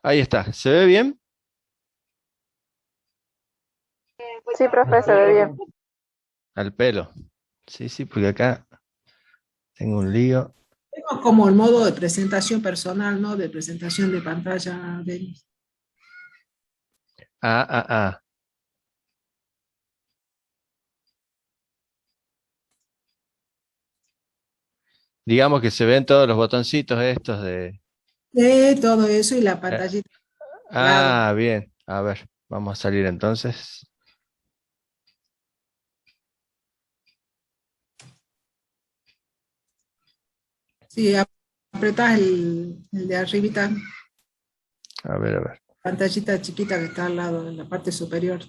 Ahí está. ¿Se ve bien? Sí, profe, se ve bien. Al pelo. Sí, sí, porque acá tengo un lío. Tengo como el modo de presentación personal, ¿no? De presentación de pantalla. Ah, ah, ah. Digamos que se ven todos los botoncitos estos de... De todo eso y la eh, pantallita al lado. Ah, bien. A ver, vamos a salir entonces. Sí, apretás el de arribita, A ver, a ver. pantallita chiquita que está al lado, en la parte superior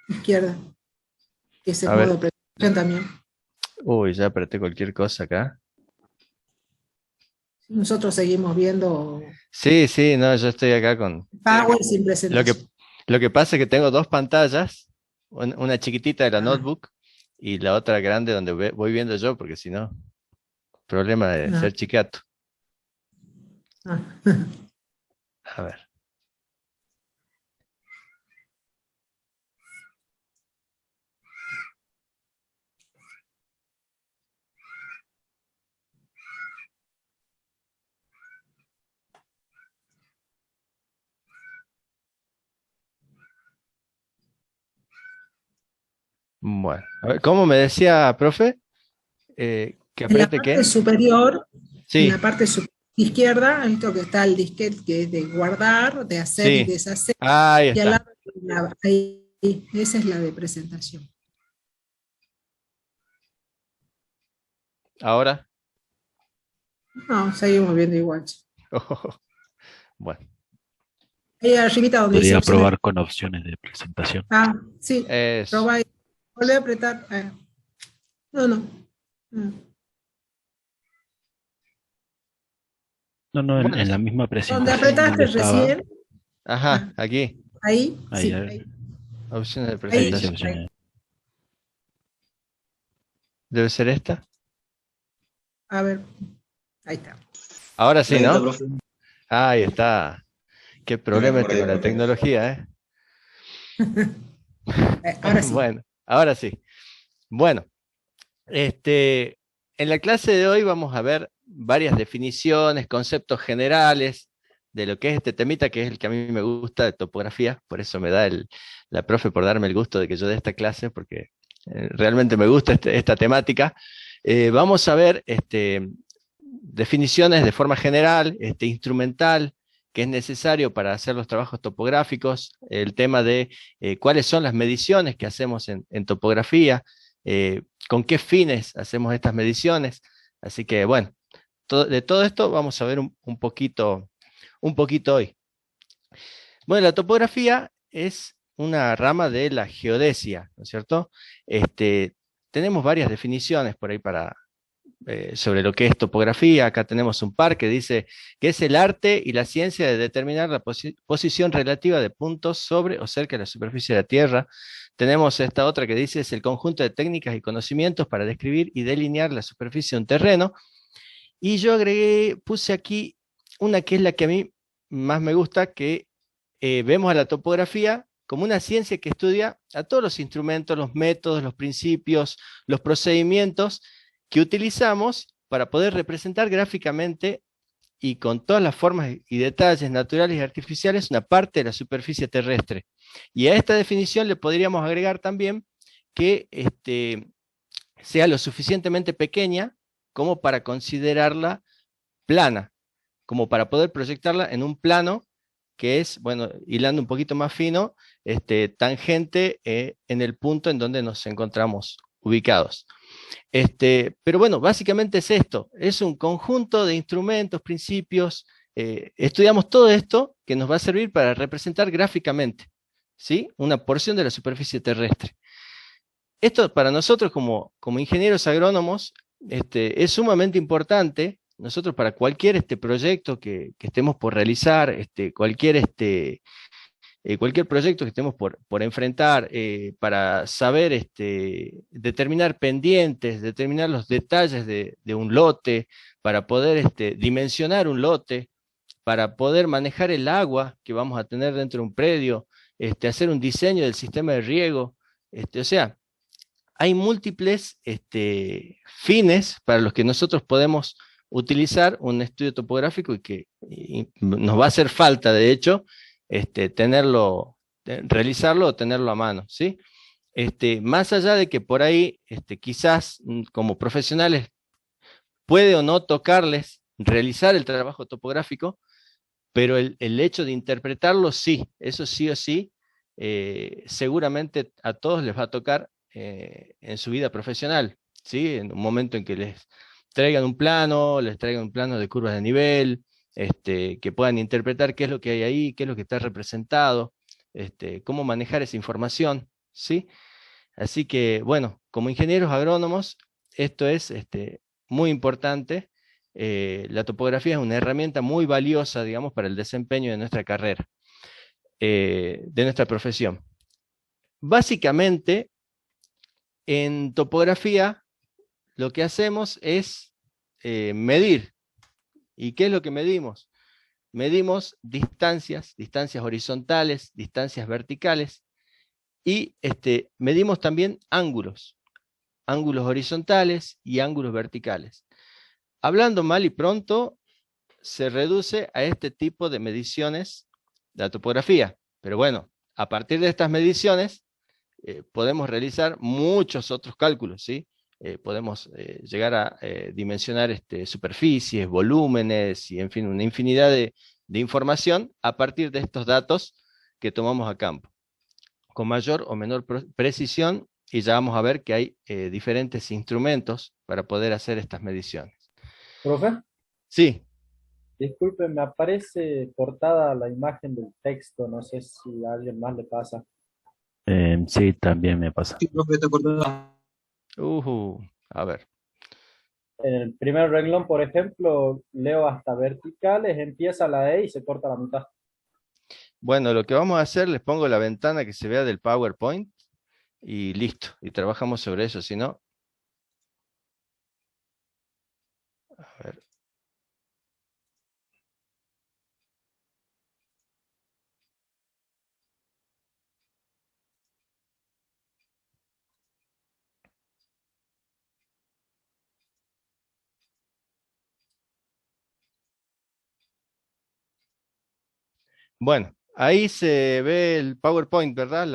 izquierda, que es el A modo ver. de presentación también. Uy, ya apreté cualquier cosa acá. Nosotros seguimos viendo Sí, sí, no, yo estoy acá con... Power sin Lo que, presentación. lo que pasa es que tengo dos pantallas, una chiquitita de la Ah, notebook y la otra grande donde voy viendo yo, porque si no, problema de ah, ser chicato. ah. A ver. Bueno, a ver, ¿cómo me decía, profe? ¿Que En la apriete parte qué? superior, en la Sí, parte izquierda, has visto que está el disquete que es de guardar, de hacer y sí. deshacer, Ahí y al está. lado, ahí, esa es la de presentación. Ahora. No, seguimos viendo igual. Bueno, Ahí arribita donde dice Podría opciones. probar con opciones de presentación. Ah, sí, es. proba y vuelve a apretar. No, no. Ah, No, no, Bueno, en la misma donde presentación donde apretaste estaba, recién, ajá, ah, aquí. ahí, ahí, sí, ahí, Opciones de ahí ahí, dice presentación. ahí. opciones. ¿Debe ser esta? A ver, ahí está. Ahora sí, Ahí está, ¿no? profe. Ahí está. Qué Ya me problema este acordé, con la profe. tecnología, ¿eh? Ahora sí. Bueno, ahora sí. Bueno, este, en la clase de hoy vamos a ver varias definiciones, conceptos generales de lo que es este temita, que es el que a mí me gusta de topografía, por eso me da la profe por darme el gusto de que yo dé esta clase, porque realmente me gusta esta temática. Vamos a ver definiciones de forma general, instrumental, que es necesario para hacer los trabajos topográficos, el tema de cuáles son las mediciones que hacemos en topografía, con qué fines hacemos estas mediciones. Así que, bueno, de todo esto vamos a ver un poquito hoy. Bueno, la topografía es una rama de la geodesia, ¿no es cierto? Tenemos varias definiciones por ahí sobre lo que es topografía. Acá tenemos un par que dice que es el arte y la ciencia de determinar la posición relativa de puntos sobre o cerca de la superficie de la Tierra. Tenemos esta otra que dice es el conjunto de técnicas y conocimientos para describir y delinear la superficie de un terreno. Y yo puse aquí una que es la que a mí más me gusta, que vemos a la topografía como una ciencia que estudia a todos los instrumentos, los métodos, los principios, los procedimientos que utilizamos para poder representar gráficamente y con todas las formas y detalles naturales y artificiales una parte de la superficie terrestre. Y a esta definición le podríamos agregar también que sea lo suficientemente pequeña como para considerarla plana, como para poder proyectarla en un plano que es, bueno, hilando un poquito más fino, tangente en el punto en donde nos encontramos ubicados. Pero bueno, básicamente es esto, es un conjunto de instrumentos, principios, estudiamos todo esto que nos va a servir para representar gráficamente, ¿sí? Una porción de la superficie terrestre. Esto para nosotros como ingenieros agrónomos es sumamente importante. Nosotros para cualquier proyecto que estemos por realizar, cualquier proyecto que estemos por enfrentar, para saber determinar pendientes, determinar los detalles de un lote, para poder dimensionar un lote, para poder manejar el agua que vamos a tener dentro de un predio, hacer un diseño del sistema de riego, o sea, hay múltiples fines para los que nosotros podemos utilizar un estudio topográfico y nos va a hacer falta, de hecho, realizarlo o tenerlo a mano, ¿sí? Más allá de que por ahí, quizás como profesionales puede o no tocarles realizar el trabajo topográfico, pero el hecho de interpretarlo sí, eso sí o sí, seguramente a todos les va a tocar en su vida profesional, ¿sí? En un momento en que les traigan un plano, les traigan un plano de curvas de nivel, que puedan interpretar qué es lo que hay ahí, qué es lo que está representado, cómo manejar esa información, ¿sí? Así que, bueno, como ingenieros agrónomos, esto es muy importante. La topografía es una herramienta muy valiosa, digamos, para el desempeño de nuestra carrera, de nuestra profesión. Básicamente, en topografía, lo que hacemos es medir. ¿Y qué es lo que medimos? Medimos distancias horizontales, distancias verticales, y medimos también ángulos horizontales y ángulos verticales. Hablando mal y pronto, se reduce a este tipo de mediciones de la topografía. Pero bueno, a partir de estas mediciones podemos realizar muchos otros cálculos, ¿sí? Podemos llegar a dimensionar superficies, volúmenes y en fin, una infinidad de información a partir de estos datos que tomamos a campo, con mayor o menor precisión, y ya vamos a ver que hay diferentes instrumentos para poder hacer estas mediciones. Profe, Sí, disculpe, me aparece cortada la imagen del texto, no sé si a alguien más le pasa. Sí, también me pasa. Sí, profe, está cortado. a ver. En el primer renglón, por ejemplo, leo hasta verticales, empieza la E y se corta la mitad. Bueno, lo que vamos a hacer, les pongo la ventana que se vea del PowerPoint y listo, y trabajamos sobre eso, si no. A ver. Bueno, ahí se ve el PowerPoint, ¿verdad?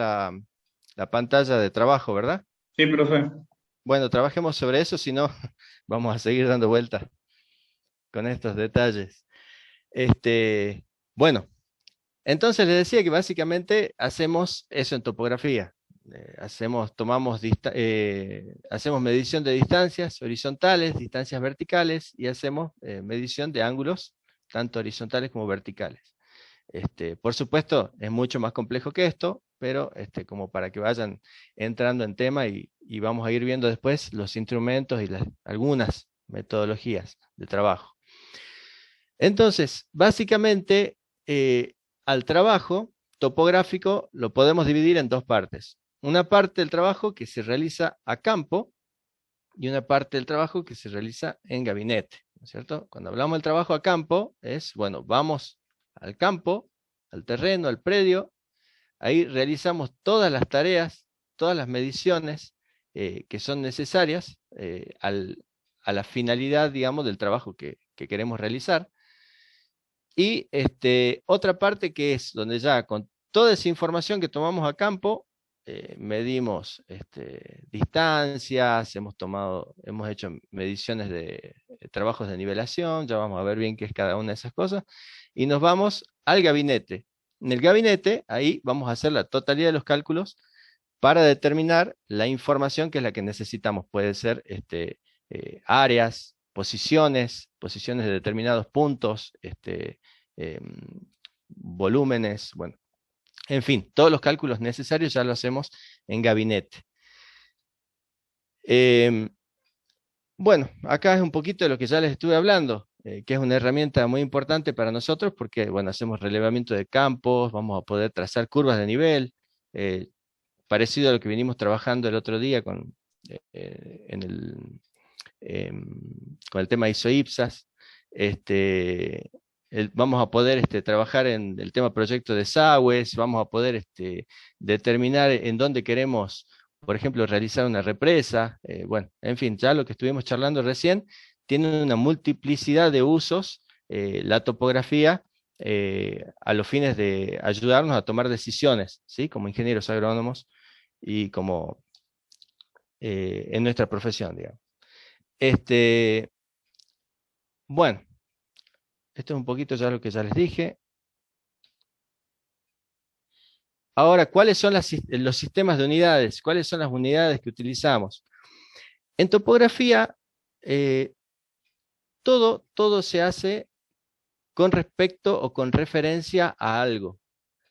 La pantalla de trabajo, ¿verdad? Sí, profe. Bueno, trabajemos sobre eso, si no, vamos a seguir dando vueltas con estos detalles. Bueno, entonces les decía que básicamente hacemos eso en topografía. Hacemos medición de distancias horizontales, distancias verticales, y hacemos medición de ángulos, tanto horizontales como verticales. Por supuesto, es mucho más complejo que esto, pero como para que vayan entrando en tema y vamos a ir viendo después los instrumentos y algunas metodologías de trabajo. Entonces, básicamente, al trabajo topográfico lo podemos dividir en dos partes. Una parte del trabajo que se realiza a campo y una parte del trabajo que se realiza en gabinete, ¿no es cierto? Cuando hablamos del trabajo a campo, bueno, vamos al campo, al terreno, al predio, ahí realizamos todas las tareas, todas las mediciones que son necesarias a la finalidad, digamos, del trabajo que queremos realizar. Y otra parte que es donde ya con toda esa información que tomamos a campo, medimos distancias, hemos hecho mediciones de trabajos de nivelación, ya vamos a ver bien qué es cada una de esas cosas, y nos vamos al gabinete. En el gabinete, ahí vamos a hacer la totalidad de los cálculos para determinar la información que es la que necesitamos. Puede ser áreas, posiciones de determinados puntos, volúmenes, bueno, en fin, todos los cálculos necesarios ya lo hacemos en gabinete. Bueno, acá es un poquito de lo que ya les estuve hablando, que es una herramienta muy importante para nosotros porque, bueno, hacemos relevamiento de campos, vamos a poder trazar curvas de nivel, parecido a lo que vinimos trabajando el otro día con el tema ISO-IPSAS. vamos a poder trabajar en el tema proyecto de desagües, vamos a poder determinar en dónde queremos, por ejemplo, realizar una represa. Bueno, en fin, ya lo que estuvimos charlando recién tiene una multiplicidad de usos, la topografía, a los fines de ayudarnos a tomar decisiones, ¿sí? Como ingenieros agrónomos y como en nuestra profesión, digamos. Bueno, esto es un poquito ya lo que ya les dije. Ahora, ¿cuáles son los sistemas de unidades? ¿Cuáles son las unidades que utilizamos? En topografía, todo se hace con respecto o con referencia a algo.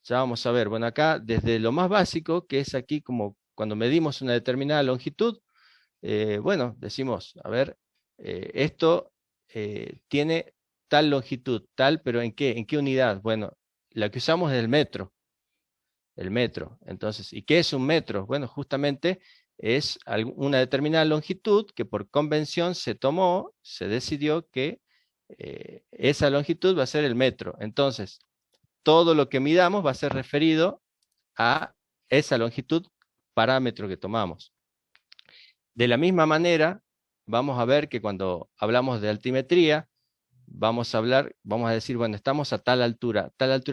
Ya vamos a ver, bueno, acá desde lo más básico, que es aquí como cuando medimos una determinada longitud, bueno, decimos, a ver, esto tiene tal longitud, tal, pero ¿en qué? ¿En qué unidad? Bueno, la que usamos es el metro. El metro. Entonces, ¿y qué es un metro? Bueno, justamente es una determinada longitud que por convención se tomó, se decidió que esa longitud va a ser el metro. Entonces, todo lo que midamos va a ser referido a esa longitud parámetro que tomamos. De la misma manera, vamos a ver que cuando hablamos de altimetría, vamos a decir, bueno, estamos a tal altura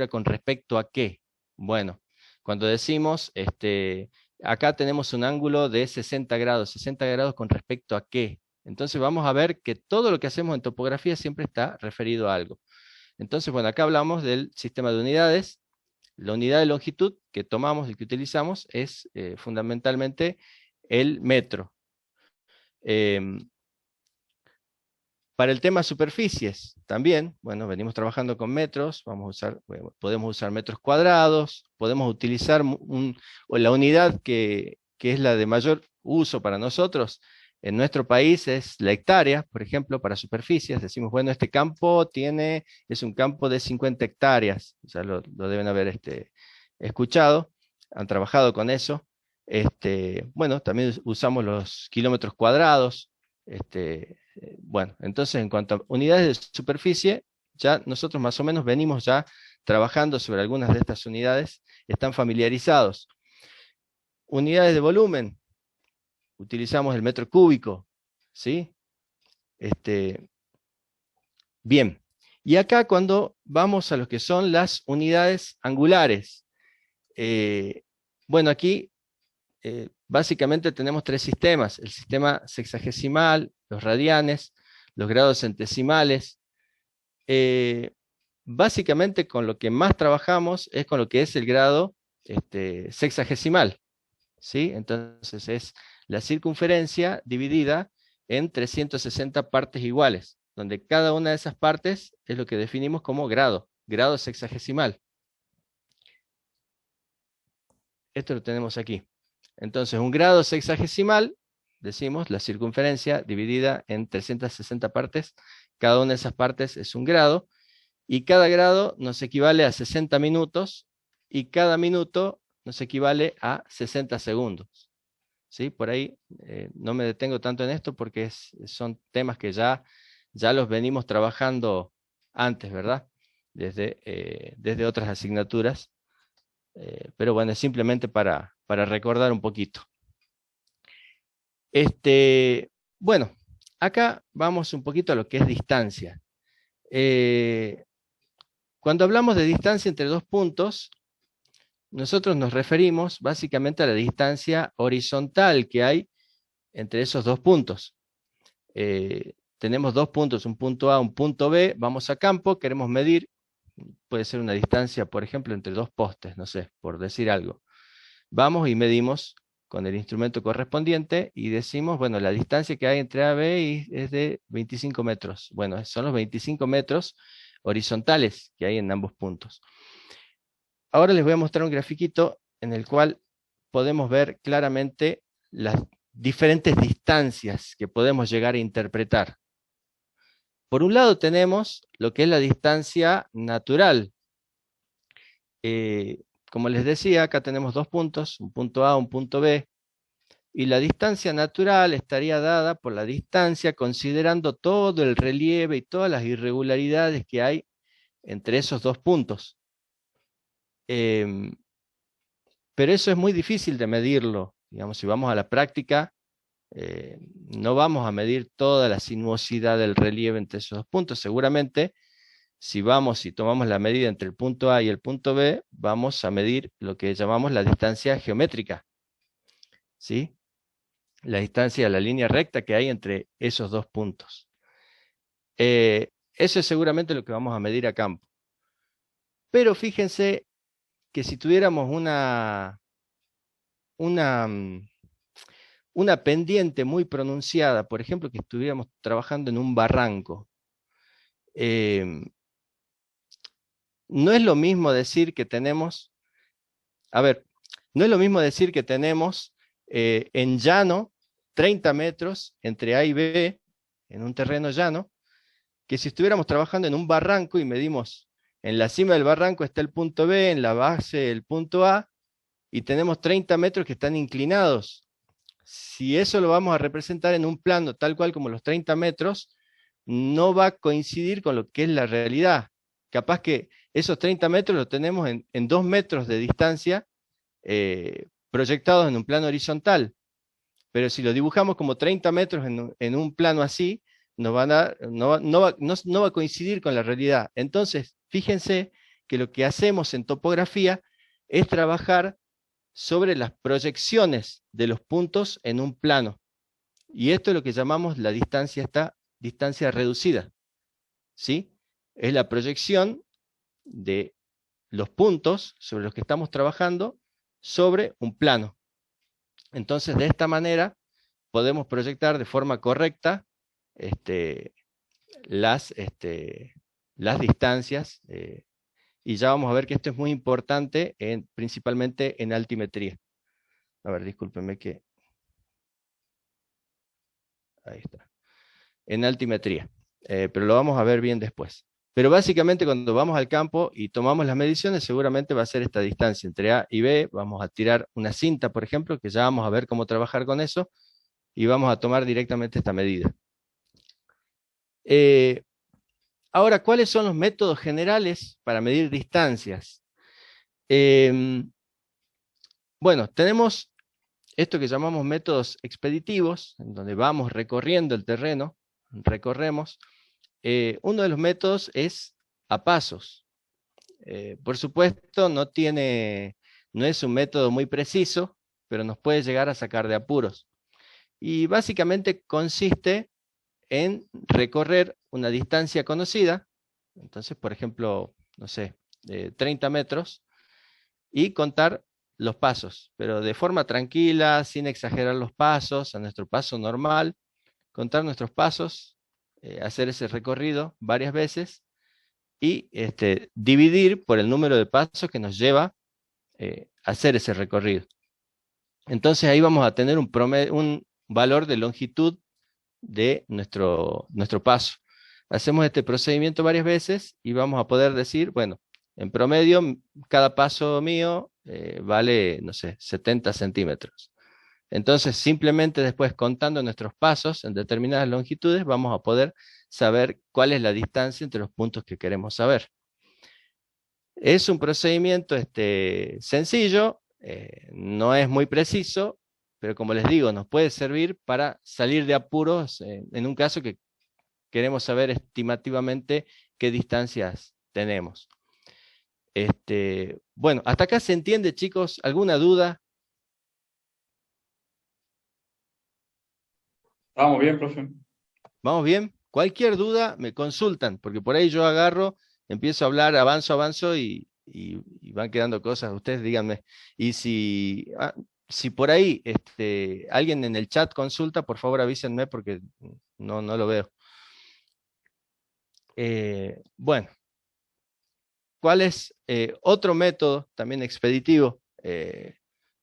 con respecto a qué. Bueno, cuando decimos, acá tenemos un ángulo de 60 grados con respecto a qué. Entonces vamos a ver que todo lo que hacemos en topografía siempre está referido a algo. Entonces, bueno, acá hablamos del sistema de unidades. La unidad de longitud que tomamos y que utilizamos es fundamentalmente el metro. Para el tema superficies, también, bueno, venimos trabajando con metros, podemos usar metros cuadrados, podemos utilizar la unidad que es la de mayor uso para nosotros en nuestro país es la hectárea, por ejemplo, para superficies. Decimos, bueno, este campo es un campo de 50 hectáreas, ya lo deben haber escuchado, han trabajado con eso. Bueno, también usamos los kilómetros cuadrados. Bueno, entonces en cuanto a unidades de superficie, ya nosotros más o menos venimos ya trabajando sobre algunas de estas unidades, están familiarizados. Unidades de volumen, utilizamos el metro cúbico, ¿sí? Bien, y acá cuando vamos a lo que son las unidades angulares, bueno, aquí básicamente tenemos tres sistemas, el sistema sexagesimal, los radianes, los grados centesimales. Básicamente con lo que más trabajamos es con lo que es el grado sexagesimal, ¿sí? Entonces es la circunferencia dividida en 360 partes iguales, donde cada una de esas partes es lo que definimos como grado sexagesimal. Esto lo tenemos aquí. Entonces, un grado sexagesimal, decimos, la circunferencia dividida en 360 partes, cada una de esas partes es un grado, y cada grado nos equivale a 60 minutos, y cada minuto nos equivale a 60 segundos. ¿Sí? Por ahí no me detengo tanto en esto porque son temas que ya los venimos trabajando antes, ¿verdad? Desde otras asignaturas. Pero bueno, es simplemente para recordar un poquito. Bueno, acá vamos un poquito a lo que es distancia. Cuando hablamos de distancia entre dos puntos, nosotros nos referimos básicamente a la distancia horizontal que hay entre esos dos puntos. Tenemos dos puntos, un punto A, un punto B, vamos a campo, queremos medir, puede ser una distancia, por ejemplo, entre dos postes, no sé, por decir algo. Vamos y medimos con el instrumento correspondiente y decimos, bueno, la distancia que hay entre A y B es de 25 metros. Bueno, son los 25 metros horizontales que hay en ambos puntos. Ahora les voy a mostrar un grafiquito en el cual podemos ver claramente las diferentes distancias que podemos llegar a interpretar. Por un lado tenemos lo que es la distancia natural. Como les decía, acá tenemos dos puntos, un punto A, un punto B, y la distancia natural estaría dada por la distancia considerando todo el relieve y todas las irregularidades que hay entre esos dos puntos. Pero eso es muy difícil de medirlo. Digamos, si vamos a la práctica, no vamos a medir toda la sinuosidad del relieve entre esos dos puntos. Seguramente, si vamos y tomamos la medida entre el punto A y el punto B, vamos a medir lo que llamamos la distancia geométrica, ¿sí? La distancia, la línea recta que hay entre esos dos puntos. Eso es seguramente lo que vamos a medir a campo. Pero fíjense que si tuviéramos una pendiente muy pronunciada, por ejemplo, que estuviéramos trabajando en un barranco, no es lo mismo decir que tenemos, no es lo mismo decir que tenemos en llano 30 metros entre A y B, en un terreno llano, que si estuviéramos trabajando en un barranco y medimos en la cima del barranco está el punto B, en la base el punto A, y tenemos 30 metros que están inclinados. Si eso lo vamos a representar en un plano tal cual como los 30 metros, no va a coincidir con lo que es la realidad. Capaz que esos 30 metros los tenemos en 2 metros de distancia, proyectados en un plano horizontal. Pero si lo dibujamos como 30 metros en un plano así, no va a coincidir con la realidad. Entonces, fíjense que lo que hacemos en topografía es trabajar sobre las proyecciones de los puntos en un plano. Y esto es lo que llamamos la distancia reducida, ¿sí? Es la proyección de los puntos sobre los que estamos trabajando sobre un plano. Entonces, de esta manera, podemos proyectar de forma correcta las distancias, y ya vamos a ver que esto es muy importante, principalmente en altimetría. A ver, discúlpenme que... Ahí está. En altimetría, pero lo vamos a ver bien después. Pero básicamente cuando vamos al campo y tomamos las mediciones, seguramente va a ser esta distancia entre A y B. Vamos a tirar una cinta, por ejemplo, que ya vamos a ver cómo trabajar con eso, y vamos a tomar directamente esta medida. Ahora, ¿cuáles son los métodos generales para medir distancias? Bueno, tenemos esto que llamamos métodos expeditivos, en donde vamos recorriendo el terreno, recorremos. Uno de los métodos es a pasos. Por supuesto, no es un método muy preciso, pero nos puede llegar a sacar de apuros. Y básicamente consiste en recorrer una distancia conocida, entonces, por ejemplo, no sé, 30 metros, y contar los pasos, pero de forma tranquila, sin exagerar los pasos, a nuestro paso normal, contar nuestros pasos, hacer ese recorrido varias veces, y dividir por el número de pasos que nos lleva a hacer ese recorrido. Entonces ahí vamos a tener un valor de longitud de nuestro paso. Hacemos este procedimiento varias veces y vamos a poder decir, bueno, en promedio, cada paso mío vale, no sé, 70 centímetros. Entonces, simplemente después contando nuestros pasos en determinadas longitudes, vamos a poder saber cuál es la distancia entre los puntos que queremos saber. Es un procedimiento sencillo, no es muy preciso, pero como les digo, nos puede servir para salir de apuros en un caso que queremos saber estimativamente qué distancias tenemos. Bueno, hasta acá se entiende, chicos. ¿Alguna duda? Vamos bien, profe. ¿Vamos bien? Cualquier duda me consultan, porque por ahí yo agarro, empiezo a hablar, avanzo y van quedando cosas. Ustedes díganme. Y si por ahí alguien en el chat consulta, por favor avísenme porque no lo veo. Bueno. ¿Cuál es otro método también expeditivo?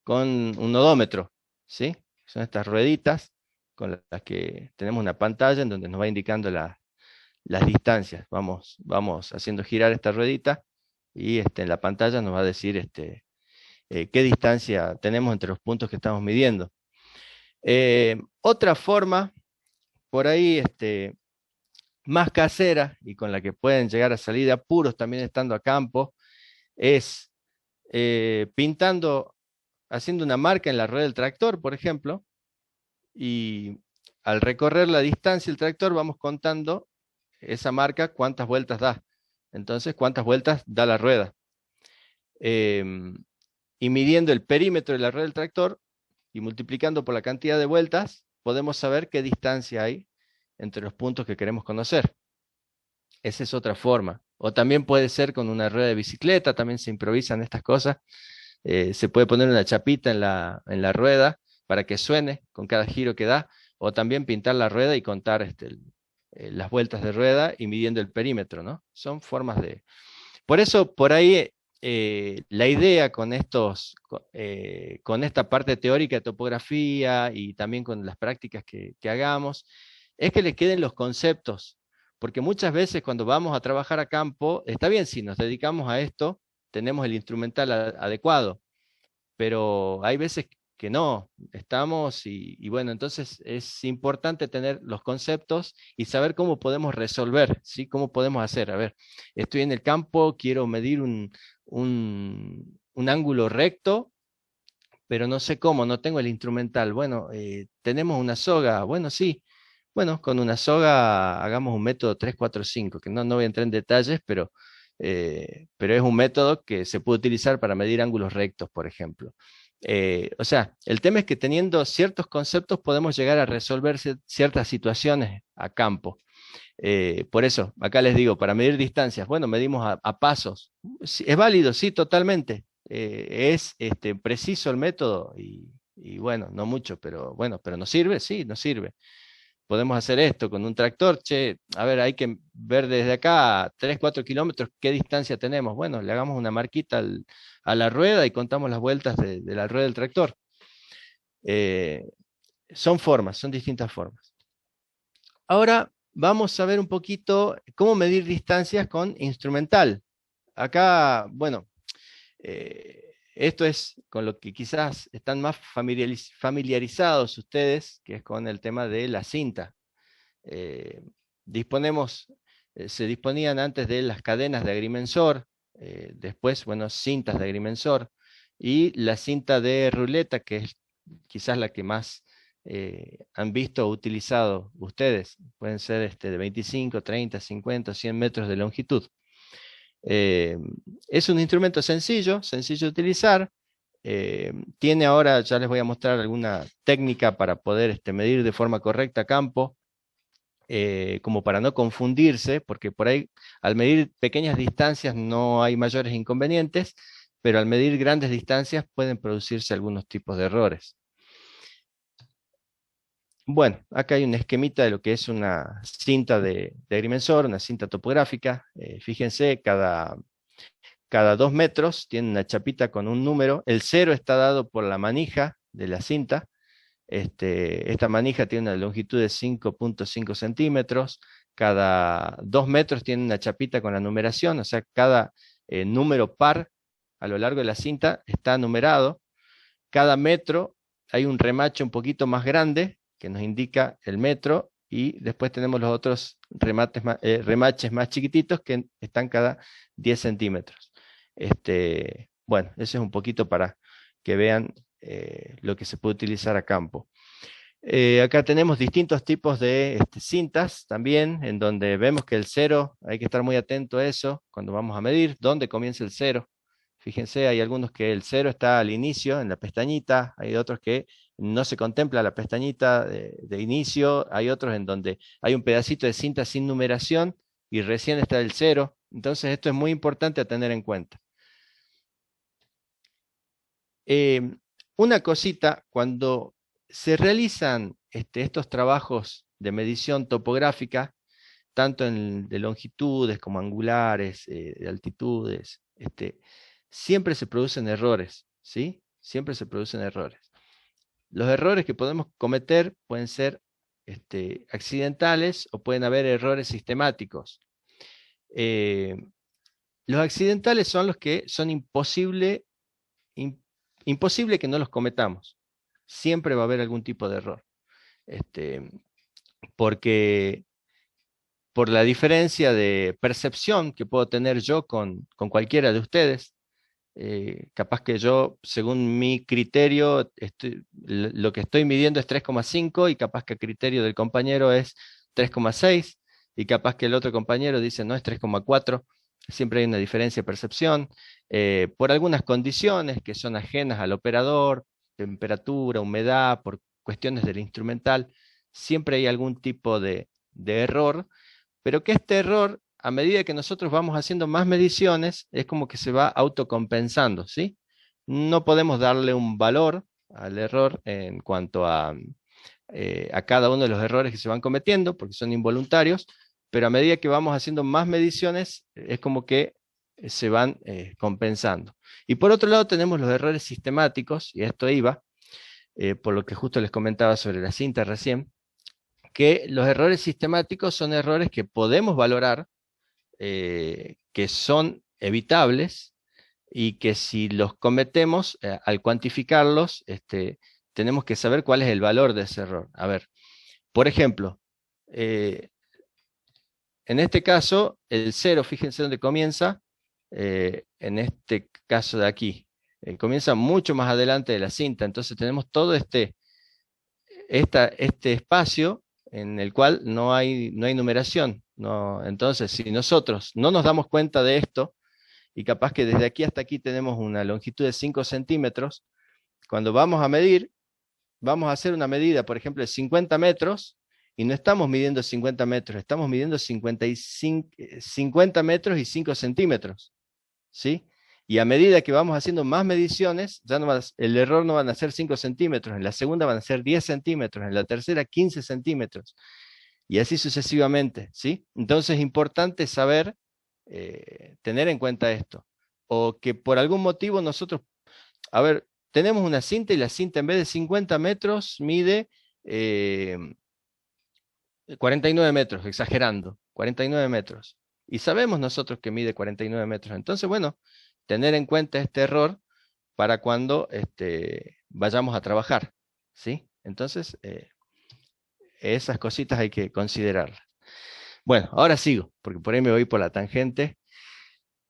Con un odómetro, ¿sí? Son estas rueditas con las que tenemos una pantalla en donde nos va indicando las distancias. Vamos haciendo girar esta ruedita y en la pantalla nos va a decir qué distancia tenemos entre los puntos que estamos midiendo. Otra forma, por ahí más casera y con la que pueden llegar a salir de apuros también estando a campo, es pintando, haciendo una marca en la rueda del tractor, por ejemplo, y al recorrer la distancia el tractor vamos contando esa marca cuántas vueltas da. Entonces, cuántas vueltas da la rueda. Y midiendo el perímetro de la rueda del tractor y multiplicando por la cantidad de vueltas, podemos saber qué distancia hay entre los puntos que queremos conocer. Esa es otra forma. O también puede ser con una rueda de bicicleta, también se improvisan estas cosas. Se puede poner una chapita en la rueda para que suene con cada giro que da, o también pintar la rueda y contar las vueltas de rueda y midiendo el perímetro, ¿no? Son formas de... Por eso, por ahí, la idea con con esta parte teórica de topografía y también con las prácticas que hagamos, es que les queden los conceptos, porque muchas veces cuando vamos a trabajar a campo, está bien, si nos dedicamos a esto, tenemos el instrumental adecuado, pero hay veces que no, estamos y bueno, entonces es importante tener los conceptos y saber cómo podemos resolver, ¿sí? ¿Cómo podemos hacer? A ver, estoy en el campo, quiero medir un ángulo recto, pero no sé cómo, no tengo el instrumental. Bueno, tenemos una soga, bueno, sí. Bueno, con una soga hagamos un método 3, 4, 5, que no voy a entrar en detalles, pero es un método que se puede utilizar para medir ángulos rectos, por ejemplo. O sea, el tema es que teniendo ciertos conceptos podemos llegar a resolver ciertas situaciones a campo. Por eso, acá les digo, para medir distancias, bueno, medimos a pasos. Sí, ¿es válido? Sí, totalmente. Es preciso el método y bueno, no mucho, pero bueno, pero ¿nos sirve? Sí, nos sirve. Podemos hacer esto con un tractor, che, a ver, hay que ver desde acá a 3, 4 kilómetros qué distancia tenemos. Bueno, le hagamos una marquita a la rueda y contamos las vueltas de la rueda del tractor. Eh, Son formas, son distintas formas. Ahora vamos a ver un poquito cómo medir distancias con instrumental. Acá, bueno, esto es con lo que quizás están más familiarizados ustedes, que es con el tema de la cinta. Eh, disponemos, Se disponían antes de las cadenas de agrimensor, después, bueno, cintas de agrimensor, y la cinta de ruleta, que es quizás la que más han visto o utilizado ustedes. Pueden ser de 25, 30, 50, 100 metros de longitud. Eh, es un instrumento sencillo, sencillo de utilizar. Tiene ahora, ya les voy a mostrar alguna técnica para poder medir de forma correcta campo, como para no confundirse, porque por ahí al medir pequeñas distancias no hay mayores inconvenientes, pero al medir grandes distancias pueden producirse algunos tipos de errores. Bueno, acá hay un esquemita de lo que es una cinta de agrimensor, una cinta topográfica. Fíjense, cada 2 metros tiene una chapita con un número. El 0 está dado por la manija de la cinta. Esta manija tiene una longitud de 5,5 centímetros. Cada 2 metros tiene una chapita con la numeración, o sea, cada número par a lo largo de la cinta está numerado. Cada metro hay un remache un poquito más grande que nos indica el metro, y después tenemos los otros remaches más chiquititos que están cada 10 centímetros. Bueno, eso es un poquito para que vean lo que se puede utilizar a campo. Acá tenemos distintos tipos de cintas también, en donde vemos que el 0, hay que estar muy atento a eso cuando vamos a medir, dónde comienza el 0. Fíjense, hay algunos que el 0 está al inicio, en la pestañita, hay otros que no se contempla la pestañita de inicio, hay otros en donde hay un pedacito de cinta sin numeración y recién está el 0. Entonces esto es muy importante a tener en cuenta. Una cosita, cuando se realizan estos trabajos de medición topográfica, tanto de longitudes como angulares, de altitudes, siempre se producen errores, ¿sí? Siempre se producen errores. Los errores que podemos cometer pueden ser accidentales o pueden haber errores sistemáticos. Los accidentales son los que son imposible que no los cometamos. Siempre va a haber algún tipo de error. Porque por la diferencia de percepción que puedo tener yo con cualquiera de ustedes. Capaz que yo, según mi criterio, lo que estoy midiendo es 3,5 y capaz que el criterio del compañero es 3,6 y capaz que el otro compañero dice no, es 3,4. Siempre hay una diferencia de percepción por algunas condiciones que son ajenas al operador, temperatura, humedad, por cuestiones del instrumental. Siempre hay algún tipo de error, pero que este error, a medida que nosotros vamos haciendo más mediciones, es como que se va autocompensando, ¿sí? No podemos darle un valor al error en cuanto a cada uno de los errores que se van cometiendo, porque son involuntarios, pero a medida que vamos haciendo más mediciones, es como que se van compensando. Y por otro lado tenemos los errores sistemáticos, y a esto iba, por lo que justo les comentaba sobre la cinta recién, que los errores sistemáticos son errores que podemos valorar, que son evitables, y que si los cometemos, al cuantificarlos, tenemos que saber cuál es el valor de ese error. A ver, por ejemplo, en este caso, el 0, fíjense dónde comienza, en este caso de aquí, comienza mucho más adelante de la cinta, entonces tenemos todo este espacio en el cual no hay numeración. No, entonces, si nosotros no nos damos cuenta de esto, y capaz que desde aquí hasta aquí tenemos una longitud de 5 centímetros, cuando vamos a medir, vamos a hacer una medida, por ejemplo, de 50 metros, y no estamos midiendo 50 metros, estamos midiendo 50 metros y 5 centímetros, ¿sí? Y a medida que vamos haciendo más mediciones, ya no el error no van a ser 5 centímetros, en la segunda van a ser 10 centímetros, en la tercera 15 centímetros, y así sucesivamente, ¿sí? Entonces es importante saber, tener en cuenta esto, o que por algún motivo nosotros, a ver, tenemos una cinta y la cinta en vez de 50 metros mide 49 metros, exagerando, 49 metros. Y sabemos nosotros que mide 49 metros. Entonces, bueno, tener en cuenta este error para cuando vayamos a trabajar, ¿sí? Entonces, esas cositas hay que considerarlas. Bueno, ahora sigo, porque por ahí me voy por la tangente.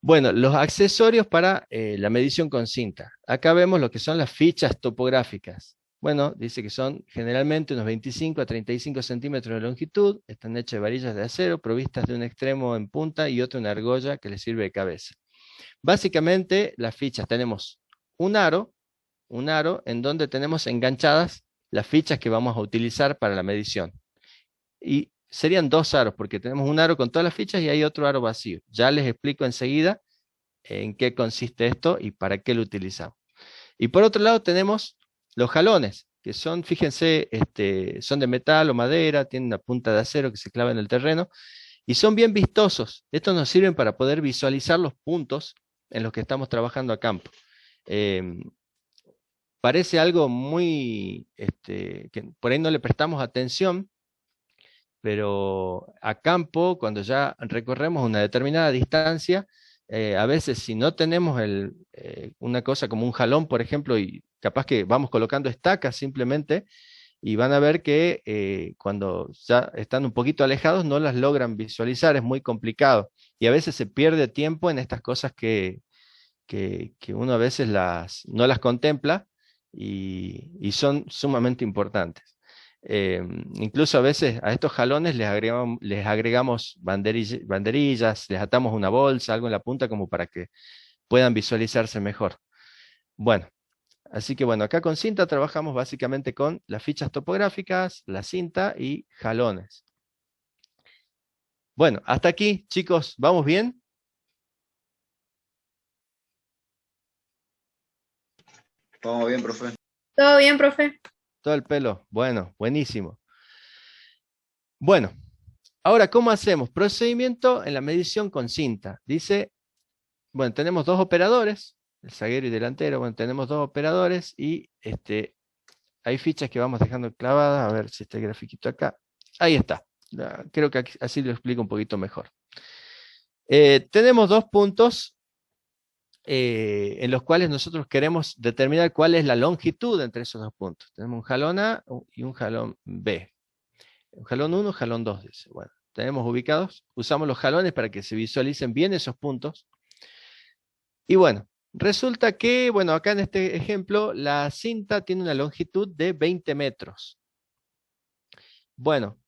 Bueno, los accesorios para la medición con cinta. Acá vemos lo que son las fichas topográficas. Bueno, dice que son generalmente unos 25 a 35 centímetros de longitud, están hechas de varillas de acero, provistas de un extremo en punta y otro en argolla que les sirve de cabeza. Básicamente, las fichas tenemos un aro en donde tenemos enganchadas las fichas que vamos a utilizar para la medición. Y serían dos aros, porque tenemos un aro con todas las fichas y hay otro aro vacío. Ya les explico enseguida en qué consiste esto y para qué lo utilizamos. Y por otro lado tenemos los jalones, que son, fíjense, son de metal o madera, tienen una punta de acero que se clava en el terreno, y son bien vistosos. Estos nos sirven para poder visualizar los puntos en los que estamos trabajando a campo. Parece algo muy, que por ahí no le prestamos atención, pero a campo, cuando ya recorremos una determinada distancia, a veces si no tenemos una cosa como un jalón, por ejemplo, y capaz que vamos colocando estacas simplemente, y van a ver que cuando ya están un poquito alejados no las logran visualizar, es muy complicado. Y a veces se pierde tiempo en estas cosas que uno a veces no las contempla y son sumamente importantes. Incluso a veces a estos jalones les agregamos banderillas, les atamos una bolsa, algo en la punta como para que puedan visualizarse mejor. Bueno, así que bueno, acá con cinta trabajamos básicamente con las fichas topográficas, la cinta y jalones. Bueno, hasta aquí, chicos, ¿vamos bien? Vamos bien, profe. Todo bien, profe. Todo el pelo. Bueno, buenísimo. Bueno, ahora, ¿cómo hacemos? Procedimiento en la medición con cinta. Dice, bueno, tenemos dos operadores, el zaguero y delantero. Bueno, tenemos dos operadores y hay fichas que vamos dejando clavadas. A ver si está el grafiquito acá. Ahí está. Creo que así lo explico un poquito mejor. Tenemos dos puntos en los cuales nosotros queremos determinar cuál es la longitud entre esos dos puntos. Tenemos un jalón A y un jalón B. Un jalón 1, jalón 2, dice. Bueno, tenemos ubicados, usamos los jalones para que se visualicen bien esos puntos. Y bueno, resulta que, bueno, acá en este ejemplo, la cinta tiene una longitud de 20 metros. Bueno,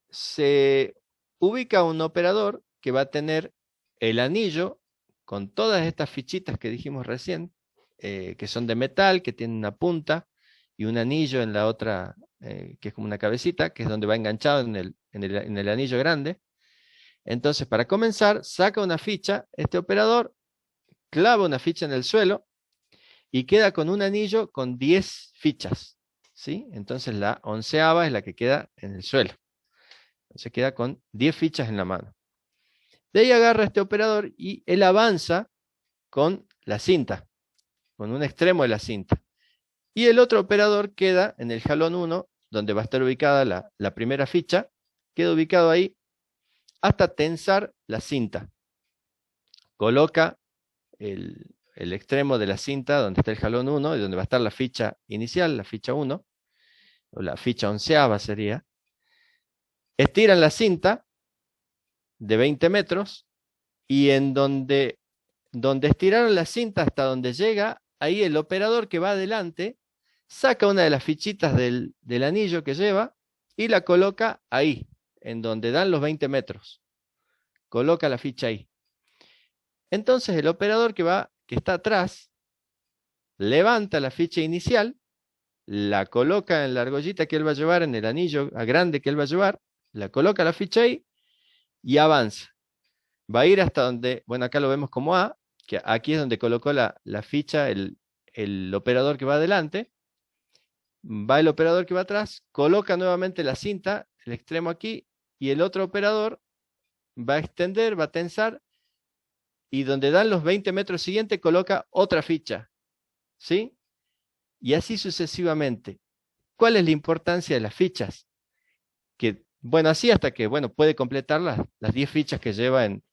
se ubica un operador que va a tener el anillo con todas estas fichitas que dijimos recién, que son de metal, que tienen una punta y un anillo en la otra, que es como una cabecita, que es donde va enganchado en el anillo grande. Entonces, para comenzar, saca una ficha, este operador clava una ficha en el suelo y queda con un anillo con 10 fichas, ¿sí? Entonces la 11ª es la que queda en el suelo. Entonces queda con 10 fichas en la mano. De ahí agarra este operador y él avanza con la cinta, con un extremo de la cinta. Y el otro operador queda en el jalón 1, donde va a estar ubicada la primera ficha, queda ubicado ahí hasta tensar la cinta. Coloca el extremo de la cinta donde está el jalón 1 y donde va a estar la ficha inicial, la ficha 1, o la ficha 11ª sería. Estiran la cinta de 20 metros y en donde estiraron la cinta hasta donde llega, ahí el operador que va adelante saca una de las fichitas del anillo que lleva y la coloca ahí, en donde dan los 20 metros. Coloca la ficha ahí. Entonces el operador que está atrás levanta la ficha inicial, la coloca en la argollita que él va a llevar, en el anillo grande que él va a llevar, la coloca la ficha ahí y avanza. Va a ir hasta donde, bueno, acá lo vemos como A, que aquí es donde colocó la ficha el operador que va adelante. Va el operador que va atrás, coloca nuevamente la cinta, el extremo aquí, y el otro operador va a extender, va a tensar, y donde dan los 20 metros siguientes coloca otra ficha, ¿sí? Y así sucesivamente. ¿Cuál es la importancia de las fichas? Que, bueno, así hasta que, bueno, puede completar las 10 fichas que lleva en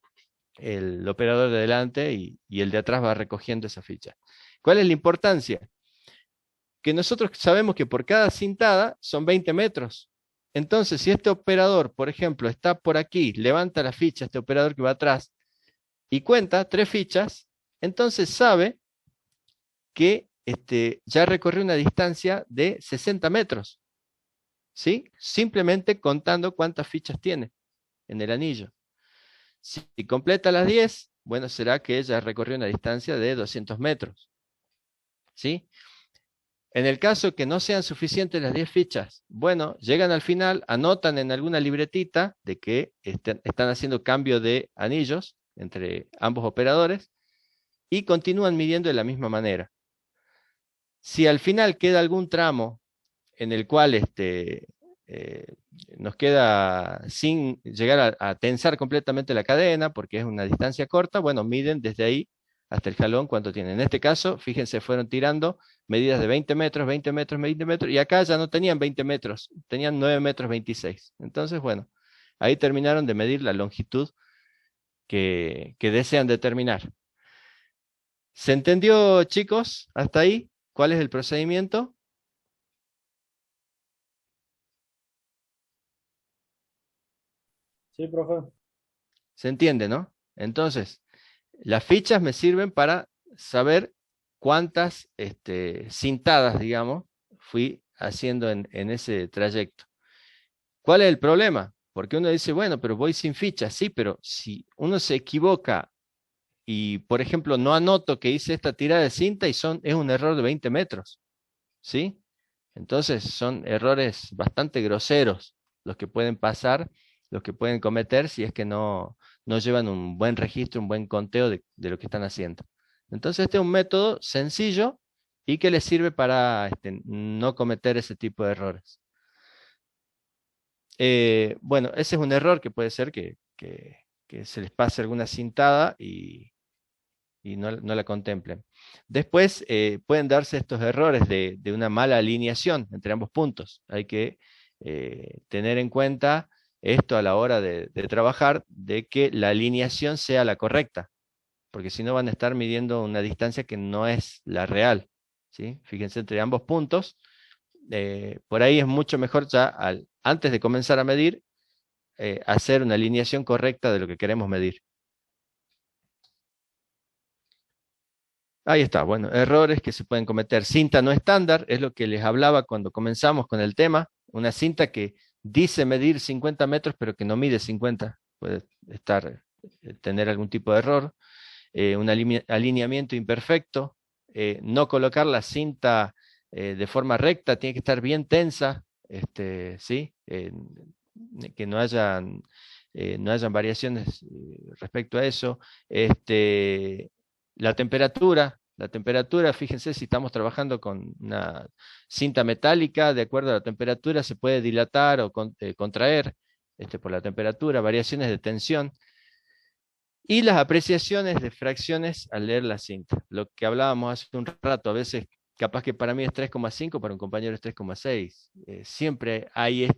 el operador de delante y el de atrás va recogiendo esa ficha. ¿Cuál es la importancia? Que nosotros sabemos que por cada cintada son 20 metros. Entonces, si este operador, por ejemplo, está por aquí, levanta la ficha, este operador que va atrás, y cuenta 3 fichas, entonces sabe que ya recorrió una distancia de 60 metros. ¿Sí? Simplemente contando cuántas fichas tiene en el anillo. Si completa las 10, bueno, será que ella recorrió una distancia de 200 metros. ¿Sí? En el caso que no sean suficientes las 10 fichas, bueno, llegan al final, anotan en alguna libretita de que están haciendo cambio de anillos entre ambos operadores y continúan midiendo de la misma manera. Si al final queda algún tramo en el cual nos queda sin llegar a tensar completamente la cadena, porque es una distancia corta, bueno, miden desde ahí hasta el jalón cuánto tienen. En este caso, fíjense, fueron tirando medidas de 20 metros, 20 metros, 20 metros, y acá ya no tenían 20 metros, tenían 9 metros 26. Entonces, bueno, ahí terminaron de medir la longitud que desean determinar. ¿Se entendió, chicos, hasta ahí? ¿Cuál es el procedimiento? Sí, profe. ¿Se entiende, no? Entonces, las fichas me sirven para saber cuántas cintadas, digamos, fui haciendo en ese trayecto. ¿Cuál es el problema? Porque uno dice, bueno, pero voy sin fichas. Sí, pero si uno se equivoca y, por ejemplo, no anoto que hice esta tirada de cinta y es un error de 20 metros, ¿sí? Entonces son errores bastante groseros los que pueden pasar, los que pueden cometer si es que no llevan un buen registro, un buen conteo de lo que están haciendo. Entonces este es un método sencillo y que les sirve para no cometer ese tipo de errores. Bueno, ese es un error que puede ser que se les pase alguna cintada y no la contemplen. Después pueden darse estos errores de una mala alineación entre ambos puntos. Hay que tener en cuenta esto a la hora de trabajar, de que la alineación sea la correcta, porque si no van a estar midiendo una distancia que no es la real, ¿sí? Fíjense, entre ambos puntos por ahí es mucho mejor ya antes de comenzar a medir, hacer una alineación correcta de lo que queremos medir. Ahí está, bueno, errores que se pueden cometer. Cinta no estándar, es lo que les hablaba cuando comenzamos con el tema. Una cinta que dice medir 50 metros, pero que no mide 50. Puede tener algún tipo de error. Un alineamiento imperfecto. No colocar la cinta de forma recta, tiene que estar bien tensa, ¿sí? Que no hayan variaciones respecto a eso. La temperatura, fíjense si estamos trabajando con una cinta metálica, de acuerdo a la temperatura se puede dilatar o contraer por la temperatura, variaciones de tensión. Y las apreciaciones de fracciones al leer la cinta. Lo que hablábamos hace un rato, a veces capaz que para mí es 3,5, para un compañero es 3,6. Siempre hay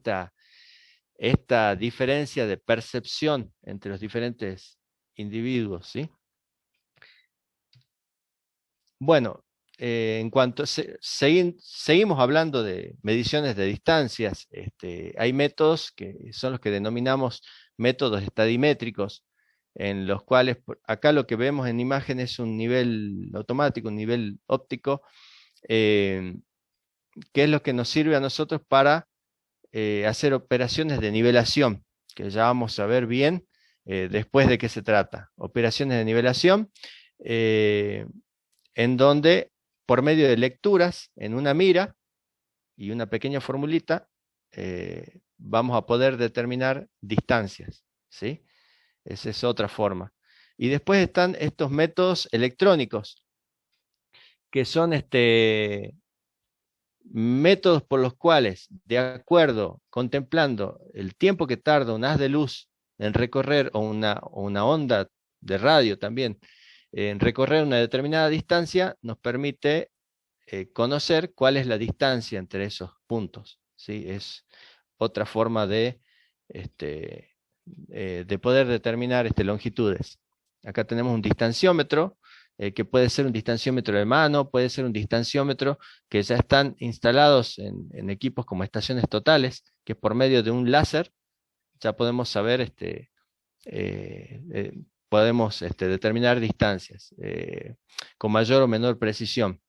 esta diferencia de percepción entre los diferentes individuos, ¿sí? Bueno, en cuanto seguimos hablando de mediciones de distancias, hay métodos que son los que denominamos métodos estadimétricos, en los cuales acá lo que vemos en imagen es un nivel automático, un nivel óptico, que es lo que nos sirve a nosotros para hacer operaciones de nivelación, que ya vamos a ver bien después de qué se trata. Operaciones de nivelación, en donde por medio de lecturas en una mira y una pequeña formulita, vamos a poder determinar distancias, ¿sí? Esa es otra forma. Y después están estos métodos electrónicos, que son métodos por los cuales, de acuerdo, contemplando el tiempo que tarda un haz de luz en recorrer, o una onda de radio también, en recorrer una determinada distancia, nos permite conocer cuál es la distancia entre esos puntos, ¿sí? Es otra forma de poder determinar longitudes. Acá tenemos un distanciómetro, que puede ser un distanciómetro de mano, puede ser un distanciómetro que ya están instalados en equipos como estaciones totales, que por medio de un láser ya podemos saber, podemos determinar distancias con mayor o menor precisión.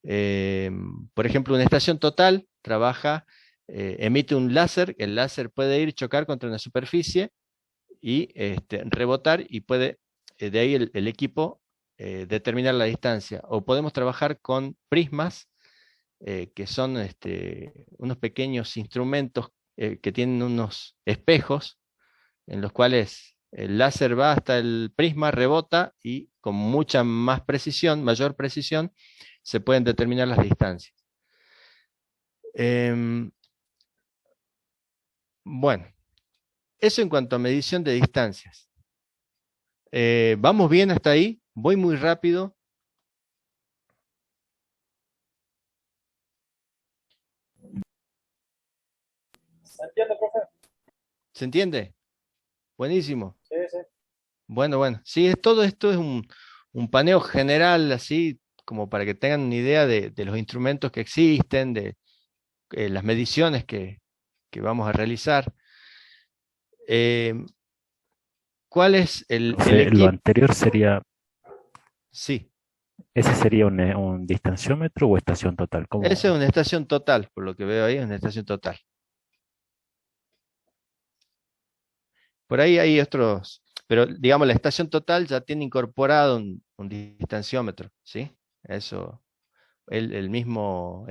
Por ejemplo, una estación total trabaja, emite un láser, el láser puede ir chocar contra una superficie y rebotar, y puede de ahí el equipo determinar la distancia. O podemos trabajar con prismas, que son unos pequeños instrumentos que tienen unos espejos en los cuales el láser va hasta el prisma, rebota, y con mucha más precisión, mayor precisión, se pueden determinar las distancias. Bueno, eso en cuanto a medición de distancias. ¿Vamos bien hasta ahí? Voy muy rápido. ¿Se entiende, profe? ¿Se entiende? Buenísimo. Sí, sí. Bueno. Sí, todo esto es un paneo general, así como para que tengan una idea de los instrumentos que existen, de las mediciones que vamos a realizar. ¿Cuál es el Profe, lo equipo? anterior sería, Sí, ¿ese sería un distanciómetro o estación total? esa es una estación total, por lo que veo ahí, es una estación total. Por ahí hay otros, pero digamos la estación total ya tiene incorporado un distanciómetro, ¿sí? Eso, es el mismo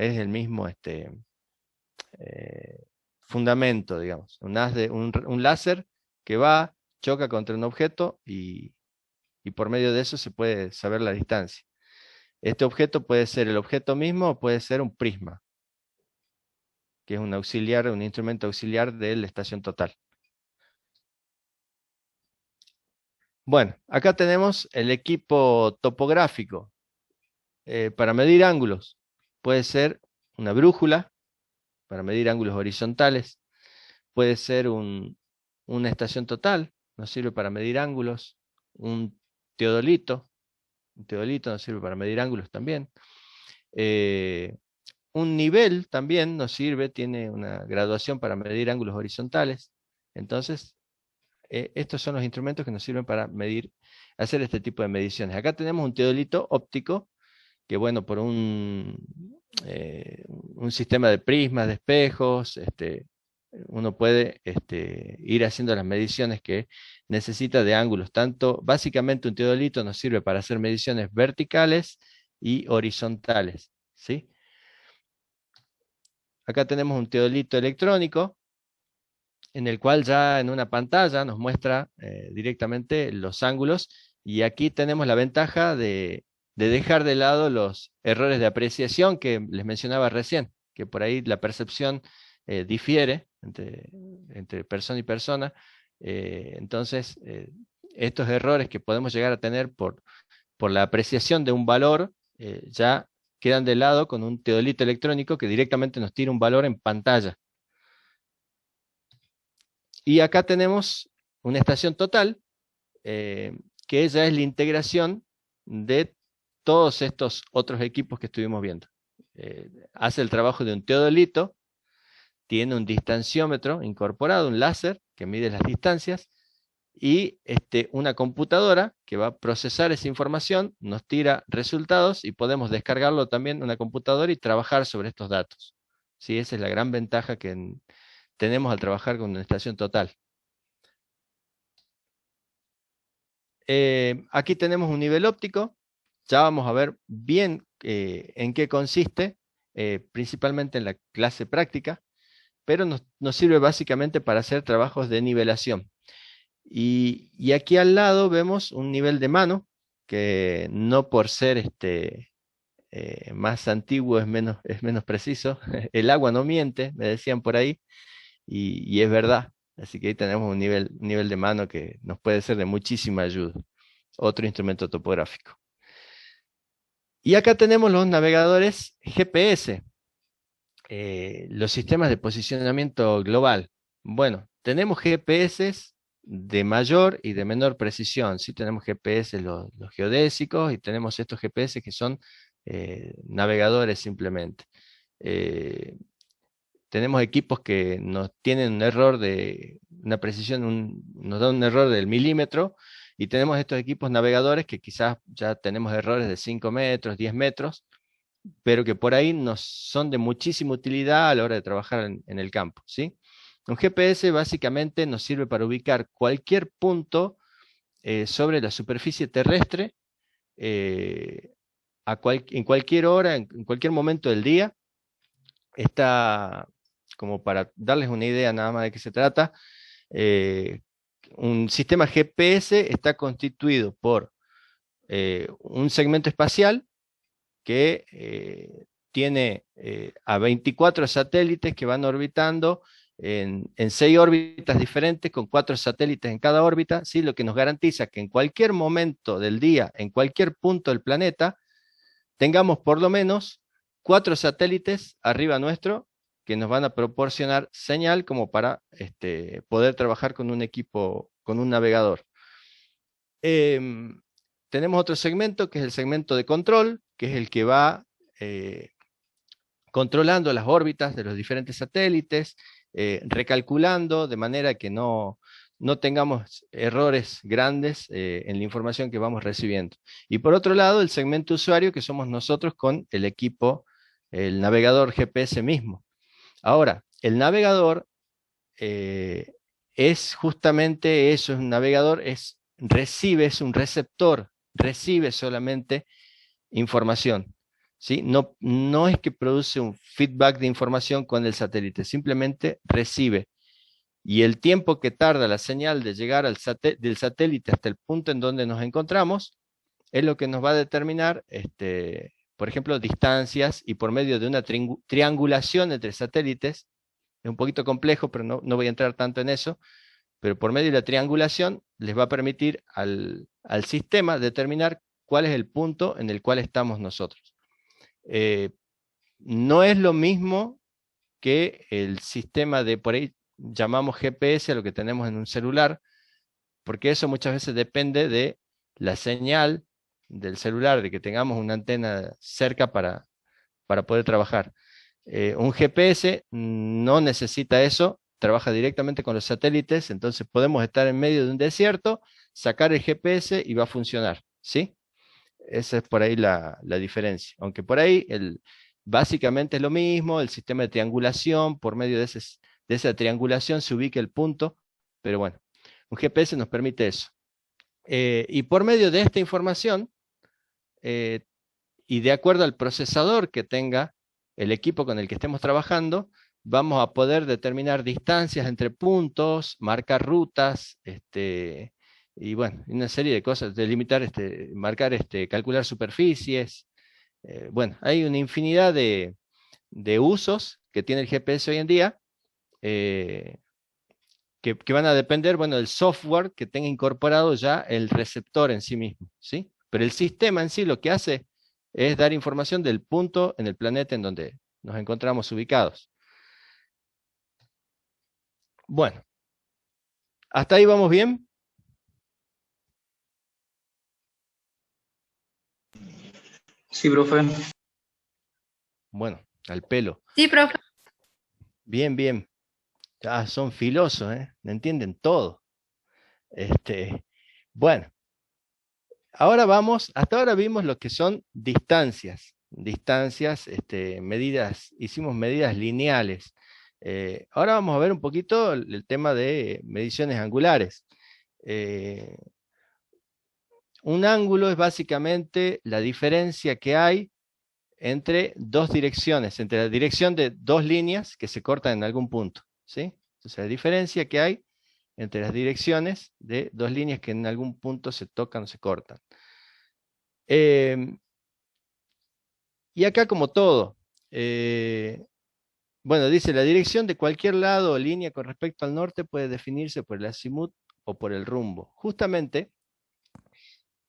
fundamento, digamos. Un láser que va, choca contra un objeto, y por medio de eso se puede saber la distancia. Este objeto puede ser el objeto mismo o puede ser un prisma, que es un auxiliar, un instrumento auxiliar de la estación total. Bueno, acá tenemos el equipo topográfico para medir ángulos. Puede ser una brújula para medir ángulos horizontales. Puede ser una estación total, nos sirve para medir ángulos. Un teodolito nos sirve para medir ángulos también. un nivel también nos sirve, tiene una graduación para medir ángulos horizontales. Entonces, estos son los instrumentos que nos sirven para medir, hacer este tipo de mediciones. Acá tenemos un teodolito óptico, que bueno, por un sistema de prismas, de espejos, uno puede ir haciendo las mediciones que necesita de ángulos. Básicamente un teodolito nos sirve para hacer mediciones verticales y horizontales, ¿sí? Acá tenemos un teodolito electrónico, en el cual ya en una pantalla nos muestra directamente los ángulos, y aquí tenemos la ventaja de dejar de lado los errores de apreciación que les mencionaba recién, que por ahí la percepción difiere entre persona y persona. Entonces, estos errores que podemos llegar a tener por la apreciación de un valor, ya quedan de lado con un teodolito electrónico que directamente nos tira un valor en pantalla. Y acá tenemos una estación total, que ya es la integración de todos estos otros equipos que estuvimos viendo. Hace el trabajo de un teodolito, tiene un distanciómetro incorporado, un láser que mide las distancias, y una computadora que va a procesar esa información, nos tira resultados y podemos descargarlo también en una computadora y trabajar sobre estos datos. ¿Sí? Esa es la gran ventaja que tenemos al trabajar con una estación total. Aquí tenemos un nivel óptico, ya vamos a ver bien en qué consiste, principalmente en la clase práctica, pero nos sirve básicamente para hacer trabajos de nivelación. Y aquí al lado vemos un nivel de mano, que no por ser más antiguo es menos preciso. El agua no miente, me decían por ahí, y es verdad. Así que ahí tenemos un nivel de mano que nos puede ser de muchísima ayuda. Otro instrumento topográfico. Y acá tenemos los navegadores GPS, los sistemas de posicionamiento global. Bueno, tenemos GPS de mayor y de menor precisión. Sí, tenemos GPS los geodésicos, y tenemos estos GPS que son navegadores simplemente. Tenemos equipos que nos tienen un error de una precisión, nos dan un error del milímetro, y tenemos estos equipos navegadores que quizás ya tenemos errores de 5 metros, 10 metros, pero que por ahí nos son de muchísima utilidad a la hora de trabajar en el campo, ¿sí? Un GPS básicamente nos sirve para ubicar cualquier punto sobre la superficie terrestre en cualquier hora, en cualquier momento del día. Está, como para darles una idea nada más de qué se trata, un sistema GPS está constituido por un segmento espacial que tiene a 24 satélites que van orbitando en 6 órbitas diferentes, con 4 satélites en cada órbita, ¿sí? Lo que nos garantiza que en cualquier momento del día, en cualquier punto del planeta, tengamos por lo menos 4 satélites arriba nuestro que nos van a proporcionar señal como para poder trabajar con un equipo, con un navegador. Tenemos otro segmento que es el segmento de control, que es el que va controlando las órbitas de los diferentes satélites, recalculando de manera que no tengamos errores grandes en la información que vamos recibiendo. Y por otro lado, el segmento usuario, que somos nosotros con el equipo, el navegador GPS mismo. Ahora, el navegador es justamente eso, es un navegador, es un receptor, recibe solamente información, ¿sí? No es que produce un feedback de información con el satélite, simplemente recibe. Y el tiempo que tarda la señal de llegar del satélite hasta el punto en donde nos encontramos es lo que nos va a determinar, por ejemplo, distancias, y por medio de una triangulación entre satélites. Es un poquito complejo, pero no voy a entrar tanto en eso, pero por medio de la triangulación les va a permitir al sistema determinar cuál es el punto en el cual estamos nosotros. No es lo mismo que el sistema de, por ahí llamamos GPS a lo que tenemos en un celular, porque eso muchas veces depende de la señal del celular, de que tengamos una antena cerca para poder trabajar. Un GPS no necesita eso, trabaja directamente con los satélites, entonces podemos estar en medio de un desierto, sacar el GPS y va a funcionar, ¿sí? Esa es por ahí la diferencia. Aunque por ahí básicamente es lo mismo, el sistema de triangulación, por medio de esa triangulación se ubica el punto, pero bueno, un GPS nos permite eso. Y por medio de esta información, y de acuerdo al procesador que tenga el equipo con el que estemos trabajando, vamos a poder determinar distancias entre puntos, marcar rutas, y bueno, una serie de cosas, delimitar, marcar, calcular superficies. Bueno, hay una infinidad de usos que tiene el GPS hoy en día, que van a depender, bueno, del software que tenga incorporado ya el receptor en sí mismo, ¿sí? Pero el sistema en sí lo que hace es dar información del punto en el planeta en donde nos encontramos ubicados. Bueno, ¿hasta ahí vamos bien? Sí, profe. Bueno, al pelo. Sí, profe. Bien, bien. Ah, son filosos, ¿eh? Entienden todo. Bueno, ahora vamos, hasta ahora vimos lo que son distancias. Distancias, medidas, hicimos medidas lineales. Ahora vamos a ver un poquito el tema de mediciones angulares. Un ángulo es básicamente la diferencia que hay entre dos direcciones, entre la dirección de dos líneas que se cortan en algún punto, ¿sí? Entonces, la diferencia que hay entre las direcciones de dos líneas que en algún punto se tocan o se cortan. Y acá como todo, bueno, dice, la dirección de cualquier lado o línea con respecto al norte puede definirse por el azimut o por el rumbo. Justamente,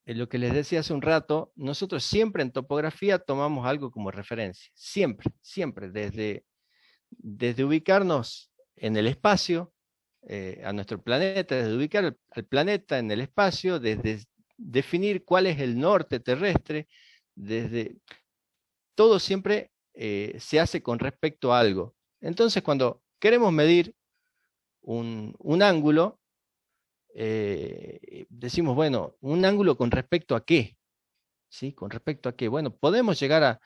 lo que les decía hace un rato, nosotros siempre en topografía tomamos algo como referencia. Siempre, siempre, desde ubicarnos en el espacio, a nuestro planeta, desde ubicar al planeta en el espacio, desde definir cuál es el norte terrestre, desde todo siempre se hace con respecto a algo. Entonces, cuando queremos medir un ángulo, decimos, bueno, ¿un ángulo con respecto a qué? ¿Sí? ¿Con respecto a qué? Bueno, podemos llegar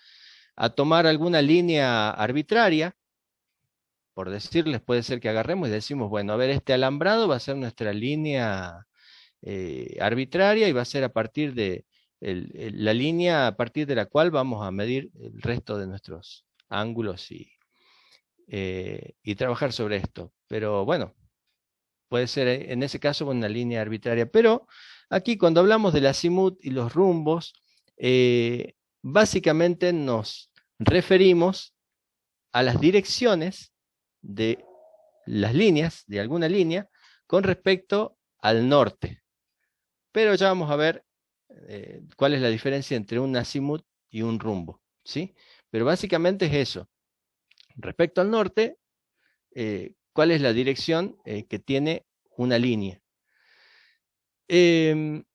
a tomar alguna línea arbitraria, por decirles, puede ser que agarremos y decimos, bueno, a ver, este alambrado va a ser nuestra línea arbitraria y va a ser a partir de la línea a partir de la cual vamos a medir el resto de nuestros ángulos y trabajar sobre esto. Pero bueno, puede ser en ese caso una línea arbitraria. Pero aquí cuando hablamos del azimut y los rumbos, básicamente nos referimos a las direcciones de las líneas, de alguna línea, con respecto al norte. Pero ya vamos a ver cuál es la diferencia entre un azimut y un rumbo, ¿sí? Pero básicamente es eso. Respecto al norte, ¿cuál es la dirección que tiene una línea? El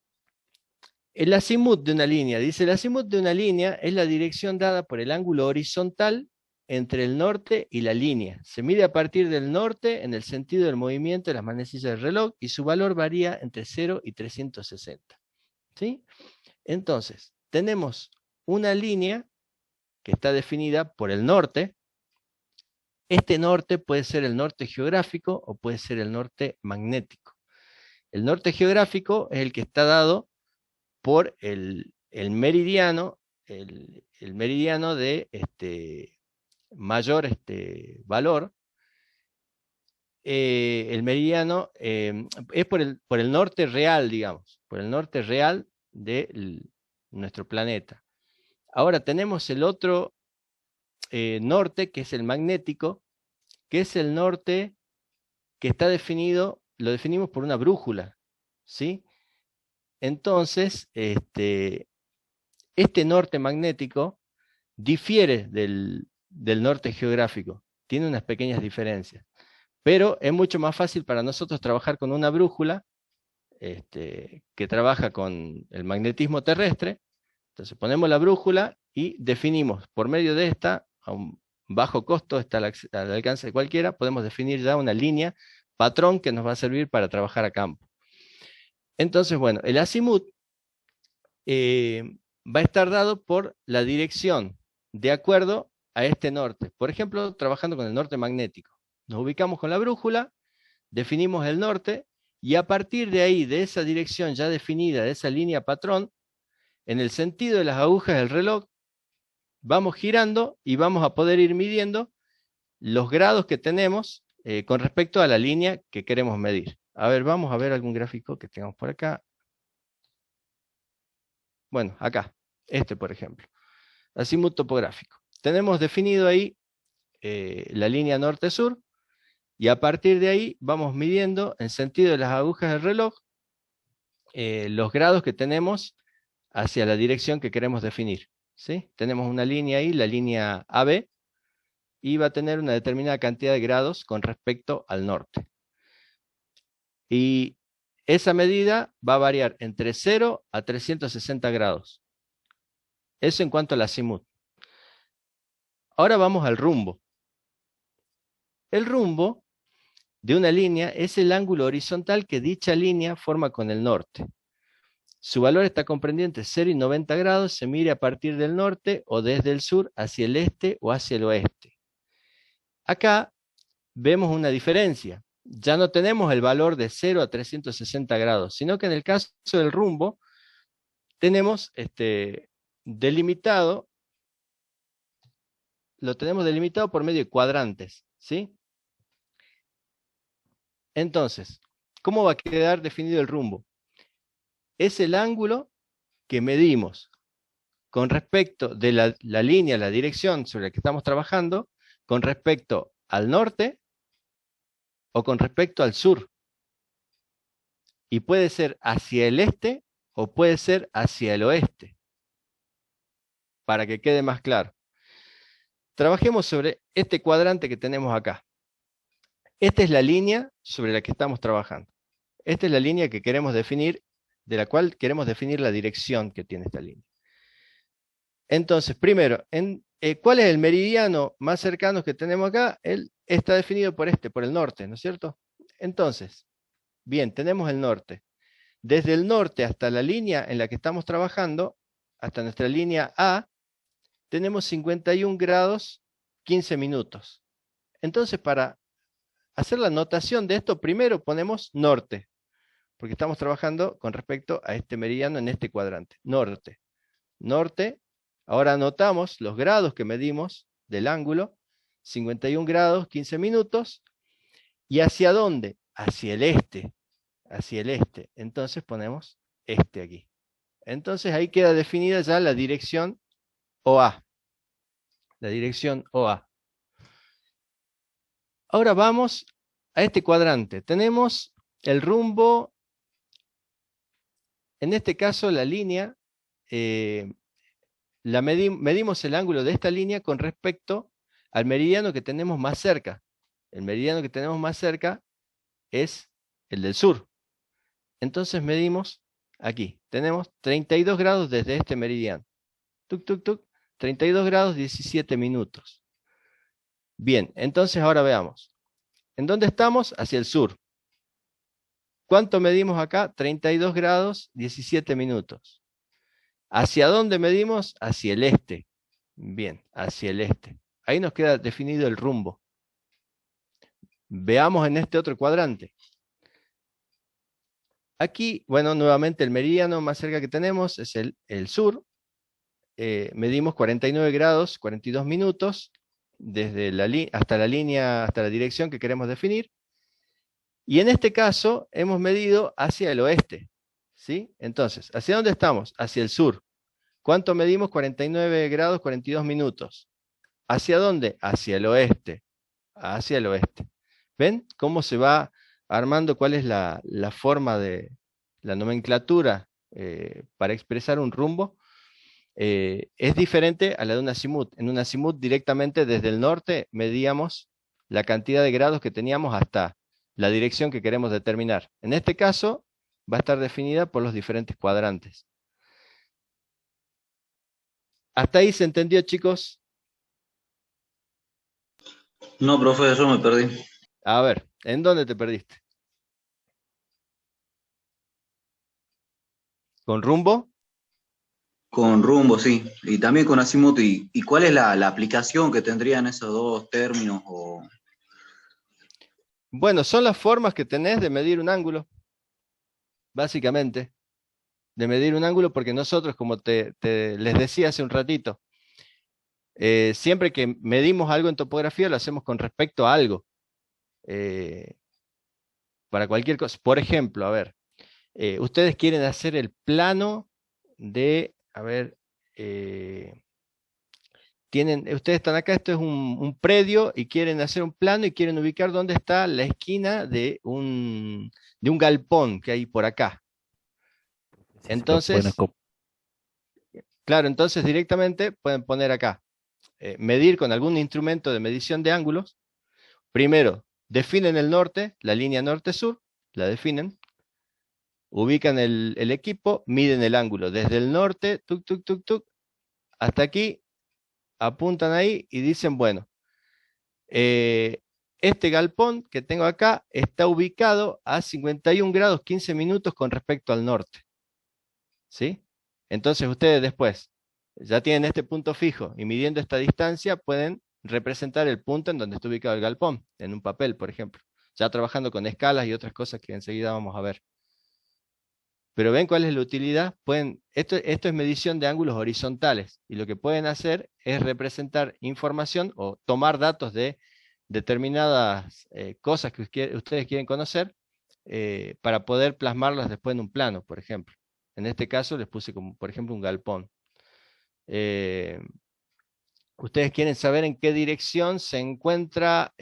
azimut de una línea, dice, el azimut de una línea es la dirección dada por el ángulo horizontal entre el norte y la línea. Se mide a partir del norte en el sentido del movimiento de las manecillas del reloj y su valor varía entre 0 y 360. ¿Sí? Entonces, tenemos una línea que está definida por el norte. Este norte puede ser el norte geográfico o puede ser el norte magnético. El norte geográfico es el que está dado por el meridiano, el meridiano de mayor valor. El meridiano es por el norte real, digamos, por el norte real de nuestro planeta. Ahora tenemos el otro norte, que es el magnético, que es el norte que está definido, lo definimos por una brújula, ¿sí? Entonces, este norte magnético difiere del norte geográfico, tiene unas pequeñas diferencias, pero es mucho más fácil para nosotros trabajar con una brújula que trabaja con el magnetismo terrestre. Entonces ponemos la brújula y definimos por medio de esta bajo costo, está al alcance de cualquiera, podemos definir ya una línea patrón que nos va a servir para trabajar a campo. Entonces, bueno, el azimut va a estar dado por la dirección de acuerdo a este norte. Por ejemplo, trabajando con el norte magnético. Nos ubicamos con la brújula, definimos el norte, y a partir de ahí, de esa dirección ya definida, de esa línea patrón, en el sentido de las agujas del reloj, vamos girando y vamos a poder ir midiendo los grados que tenemos con respecto a la línea que queremos medir. A ver, vamos a ver algún gráfico que tengamos por acá. Bueno, acá, este por ejemplo. Azimut topográfico. Tenemos definido ahí la línea norte-sur, y a partir de ahí vamos midiendo en sentido de las agujas del reloj los grados que tenemos hacia la dirección que queremos definir. ¿Sí? Tenemos una línea ahí, la línea AB, y va a tener una determinada cantidad de grados con respecto al norte. Y esa medida va a variar entre 0 a 360 grados. Eso en cuanto al azimut. Ahora vamos al rumbo. El rumbo de una línea es el ángulo horizontal que dicha línea forma con el norte. Su valor está comprendido entre 0 y 90 grados, se mire a partir del norte o desde el sur hacia el este o hacia el oeste. Acá vemos una diferencia. Ya no tenemos el valor de 0 a 360 grados, sino que en el caso del rumbo tenemos delimitado, lo tenemos delimitado por medio de cuadrantes, ¿sí? Entonces, ¿cómo va a quedar definido el rumbo? Es el ángulo que medimos con respecto de la línea, la dirección sobre la que estamos trabajando, con respecto al norte o con respecto al sur. Y puede ser hacia el este o puede ser hacia el oeste, para que quede más claro. Trabajemos sobre este cuadrante que tenemos acá. Esta es la línea sobre la que estamos trabajando. Esta es la línea que queremos definir, de la cual queremos definir la dirección que tiene esta línea. Entonces, primero, ¿cuál es el meridiano más cercano que tenemos acá? Él está definido por por el norte, ¿no es cierto? Entonces, bien, tenemos el norte. Desde el norte hasta la línea en la que estamos trabajando, hasta nuestra línea A, tenemos 51 grados 15 minutos. Entonces, para hacer la notación de esto, primero ponemos norte, porque estamos trabajando con respecto a este meridiano en este cuadrante. Norte, norte. Ahora anotamos los grados que medimos del ángulo, 51 grados 15 minutos. ¿Y hacia dónde? Hacia el este. Hacia el este. Entonces ponemos este aquí. Entonces ahí queda definida ya la dirección OA. La dirección OA. Ahora vamos a este cuadrante. Tenemos el rumbo, en este caso la línea, medimos el ángulo de esta línea con respecto al meridiano que tenemos más cerca. El meridiano que tenemos más cerca es el del sur. Entonces medimos aquí. Tenemos 32 grados desde este meridiano. Tuc, tuc, tuc. 32 grados 17 minutos. Bien, entonces ahora veamos. ¿En dónde estamos? Hacia el sur. ¿Cuánto medimos acá? 32 grados 17 minutos. ¿Hacia dónde medimos? Hacia el este. Bien, hacia el este. Ahí nos queda definido el rumbo. Veamos en este otro cuadrante. Aquí, bueno, nuevamente el meridiano más cerca que tenemos es el sur. Medimos 49 grados 42 minutos desde hasta la línea, hasta la dirección que queremos definir. Y en este caso hemos medido hacia el oeste. ¿Sí? Entonces, ¿hacia dónde estamos? Hacia el sur. ¿Cuánto medimos? 49 grados 42 minutos. ¿Hacia dónde? Hacia el oeste. Hacia el oeste. ¿Ven cómo se va armando? ¿Cuál es la forma de la nomenclatura para expresar un rumbo? Es diferente a la de un azimut. En un azimut directamente desde el norte medíamos la cantidad de grados que teníamos hasta la dirección que queremos determinar. En este caso va a estar definida por los diferentes cuadrantes. ¿Hasta ahí se entendió, chicos? No, profe, yo me perdí. A ver, ¿en dónde te perdiste? ¿Con rumbo? Con rumbo, sí. Y también con Azimuth. ¿Y cuál es la aplicación que tendrían esos dos términos? Bueno, son las formas que tenés de medir un ángulo, básicamente. De medir un ángulo porque nosotros, como les decía hace un ratito, siempre que medimos algo en topografía lo hacemos con respecto a algo. eh, para cualquier cosa. Por ejemplo, a ver, ustedes quieren hacer el plano de, a ver, ustedes están acá, esto es un predio y quieren hacer un plano y quieren ubicar dónde está la esquina de un galpón que hay por acá. Si lo pueden Entonces, claro, entonces directamente pueden poner acá, medir con algún instrumento de medición de ángulos. Primero, definen el norte, la línea norte-sur, la definen, ubican el equipo, miden el ángulo desde el norte, tuk, tuk, tuk, tuk, hasta aquí, apuntan ahí y dicen, bueno, este galpón que tengo acá está ubicado a 51 grados 15 minutos con respecto al norte. ¿Sí? Entonces ustedes después ya tienen este punto fijo y midiendo esta distancia pueden representar el punto en donde está ubicado el galpón, en un papel, por ejemplo. Ya trabajando con escalas y otras cosas que enseguida vamos a ver. Pero ven cuál es la utilidad. Esto es medición de ángulos horizontales y lo que pueden hacer es representar información o tomar datos de determinadas cosas que ustedes quieren conocer para poder plasmarlas después en un plano, por ejemplo. En este caso les puse como, por ejemplo, un galpón. Eh, ustedes quieren saber en qué dirección se encuentra,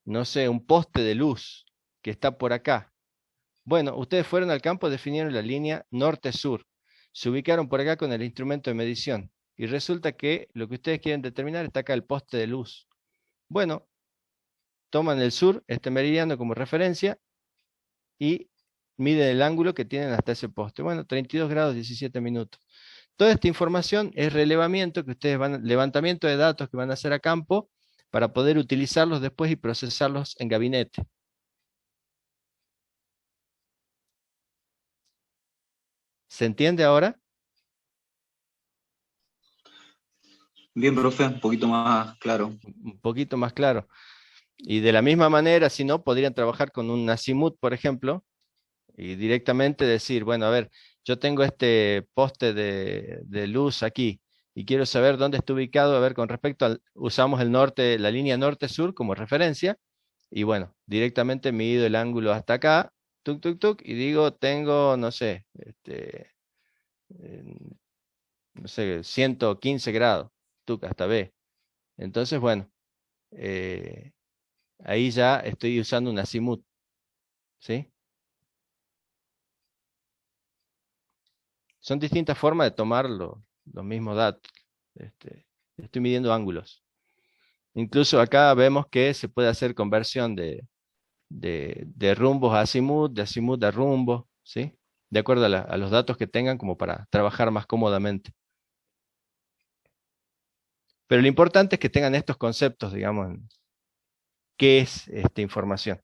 no sé, un poste de luz que está por acá. Bueno, ustedes fueron al campo, definieron la línea norte-sur, se ubicaron por acá con el instrumento de medición y resulta que lo que ustedes quieren determinar está acá el poste de luz. Bueno, toman el sur, este meridiano como referencia y miden el ángulo que tienen hasta ese poste. Bueno, 32 grados 17 minutos. Toda esta información es relevamiento que ustedes levantamiento de datos que van a hacer a campo para poder utilizarlos después y procesarlos en gabinete. ¿Se entiende ahora? Bien, profe, un poquito más claro. Un poquito más claro. Y de la misma manera, si no, podrían trabajar con un Azimuth, por ejemplo, y directamente decir, bueno, a ver, yo tengo este poste de luz aquí y quiero saber dónde está ubicado, a ver, con respecto al, usamos el norte, la línea norte-sur como referencia, y bueno, directamente mido el ángulo hasta acá, tuk, tuk, tuk, y digo, tengo, no sé, eh, no sé, 115 grados, tuk, hasta B. Entonces, bueno, eh, ahí ya estoy usando un Azimuth, ¿sí? Son distintas formas de tomar los mismos datos. Estoy midiendo ángulos. Incluso acá vemos que se puede hacer conversión de rumbos a azimut, de azimut a rumbo, ¿sí? De acuerdo a los datos que tengan como para trabajar más cómodamente. Pero lo importante es que tengan estos conceptos, digamos, qué es esta información.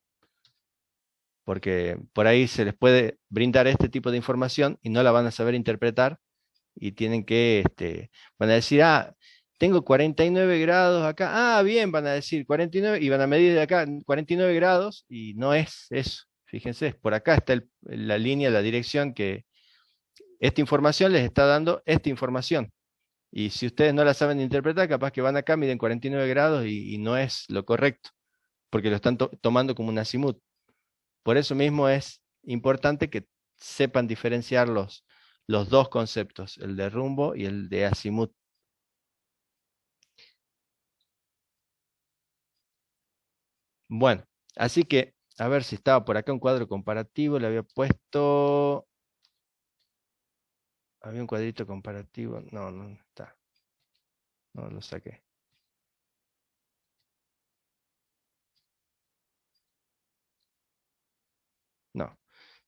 Porque por ahí se les puede brindar este tipo de información y no la van a saber interpretar y tienen que, van a decir, tengo 49 grados acá, bien, van a decir 49 y van a medir de acá 49 grados y no es eso, fíjense, por acá está la línea, la dirección que esta información les está dando esta información. Y si ustedes no la saben interpretar, capaz que van acá, miden 49 grados y no es lo correcto, porque lo están tomando como un azimut. Por eso mismo es importante que sepan diferenciar los dos conceptos, el de rumbo y el de azimut. Bueno, así que, a ver si estaba por acá un cuadro comparativo, le había puesto... Había un cuadrito comparativo, no, no está. No lo saqué. No.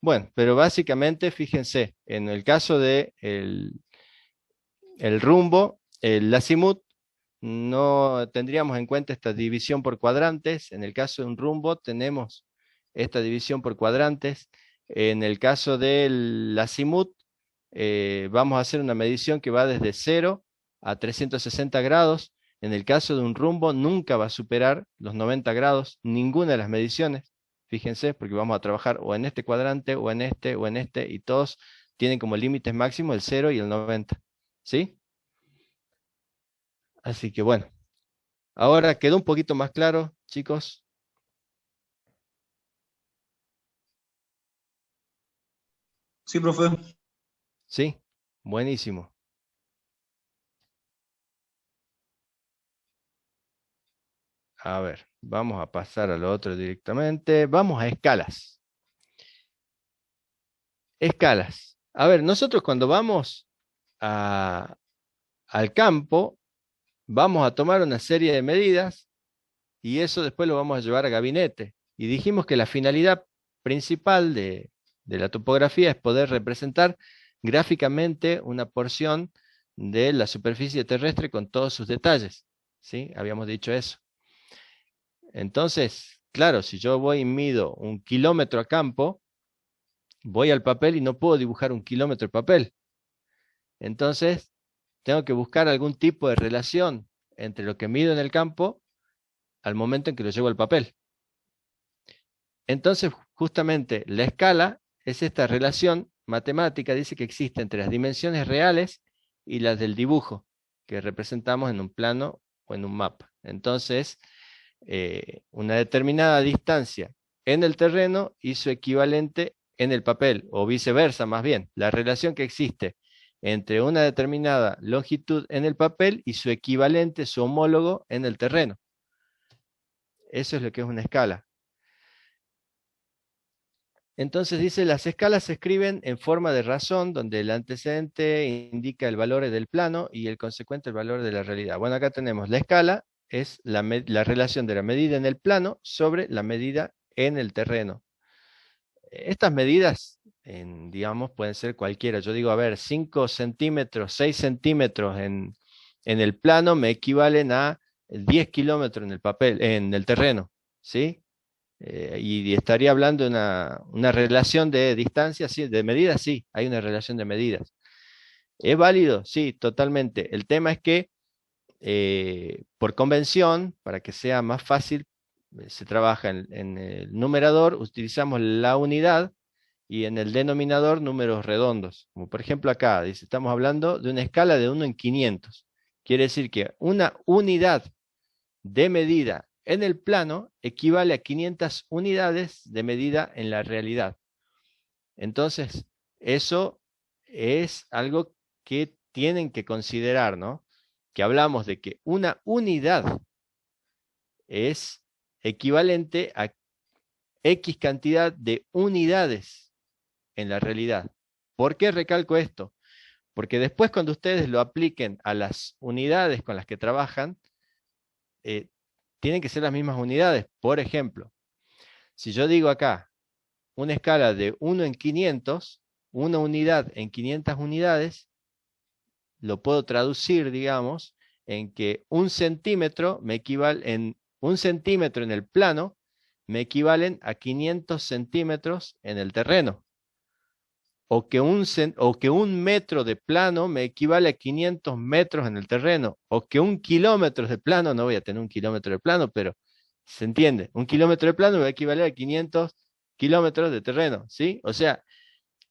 Bueno, pero básicamente, fíjense, en el caso de el rumbo, el azimut, no tendríamos en cuenta esta división por cuadrantes. En el caso de un rumbo tenemos esta división por cuadrantes. En el caso del azimut, vamos a hacer una medición que va desde 0 a 360 grados. En el caso de un rumbo nunca va a superar los 90 grados, ninguna de las mediciones. Fíjense, porque vamos a trabajar o en este cuadrante, o en este, y todos tienen como límites máximos el 0 y el 90. ¿Sí? Así que bueno, ahora quedó un poquito más claro, chicos. Sí, profe. Sí, buenísimo. A ver, vamos a pasar a lo otro directamente. Vamos a escalas. Escalas. A ver, nosotros cuando vamos al campo, vamos a tomar una serie de medidas y eso después lo vamos a llevar a gabinete. Y dijimos que la finalidad principal de la topografía es poder representar gráficamente una porción de la superficie terrestre con todos sus detalles. ¿Sí? Habíamos dicho eso. Entonces, claro, si yo voy y mido 1 kilómetro a campo, voy al papel y no puedo dibujar 1 kilómetro de papel. Entonces, tengo que buscar algún tipo de relación entre lo que mido en el campo al momento en que lo llevo al papel. Entonces, justamente, la escala es esta relación matemática, dice que existe entre las dimensiones reales y las del dibujo, que representamos en un plano o en un mapa. Entonces, una determinada distancia en el terreno y su equivalente en el papel, o viceversa más bien, la relación que existe entre una determinada longitud en el papel y su equivalente, su homólogo en el terreno. Eso es lo que es una escala. Entonces dice, las escalas se escriben en forma de razón, donde el antecedente indica el valor del plano y el consecuente el valor de la realidad. Bueno, acá tenemos la escala, es la relación de la medida en el plano sobre la medida en el terreno. Estas medidas, digamos, pueden ser cualquiera. Yo digo, a ver, 5 centímetros, 6 centímetros en el plano me equivalen a 10 kilómetros en el papel, en el terreno, ¿sí? Y estaría hablando de una relación de distancia, sí, de medidas, sí, hay una relación de medidas. ¿Es válido? Sí, totalmente. El tema es que por convención, para que sea más fácil, se trabaja en el numerador, utilizamos la unidad y en el denominador números redondos. Como por ejemplo acá, dice, estamos hablando de una escala de 1 en 500. Quiere decir que una unidad de medida en el plano equivale a 500 unidades de medida en la realidad. Entonces, eso es algo que tienen que considerar, ¿no? Que hablamos de que una unidad es equivalente a X cantidad de unidades en la realidad. ¿Por qué recalco esto? Porque después cuando ustedes lo apliquen a las unidades con las que trabajan, tienen que ser las mismas unidades. Por ejemplo, si yo digo acá una escala de 1 en 500, una unidad en 500 unidades, lo puedo traducir, digamos, en que 1 centímetro me equivale, en 1 centímetro en el plano, me equivalen a 500 centímetros en el terreno. O que un metro de plano me equivale a 500 metros en el terreno. O que 1 kilómetro de plano, no voy a tener 1 kilómetro de plano, pero se entiende. 1 kilómetro de plano me va a equivaler a 500 kilómetros de terreno, ¿sí? O sea,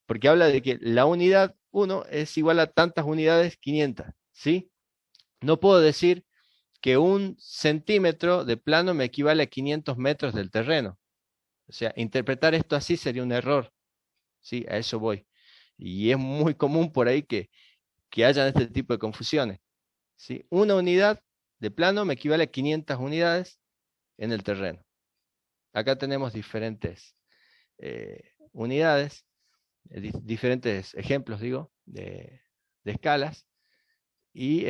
porque habla de que la unidad 1 es igual a tantas unidades 500, ¿sí? No puedo decir que 1 centímetro de plano me equivale a 500 metros del terreno. O sea, interpretar esto así sería un error, ¿sí? A eso voy. Y es muy común por ahí que hayan este tipo de confusiones, ¿sí? Una unidad de plano me equivale a 500 unidades en el terreno. Acá tenemos diferentes unidades, diferentes ejemplos, digo, de escalas. Y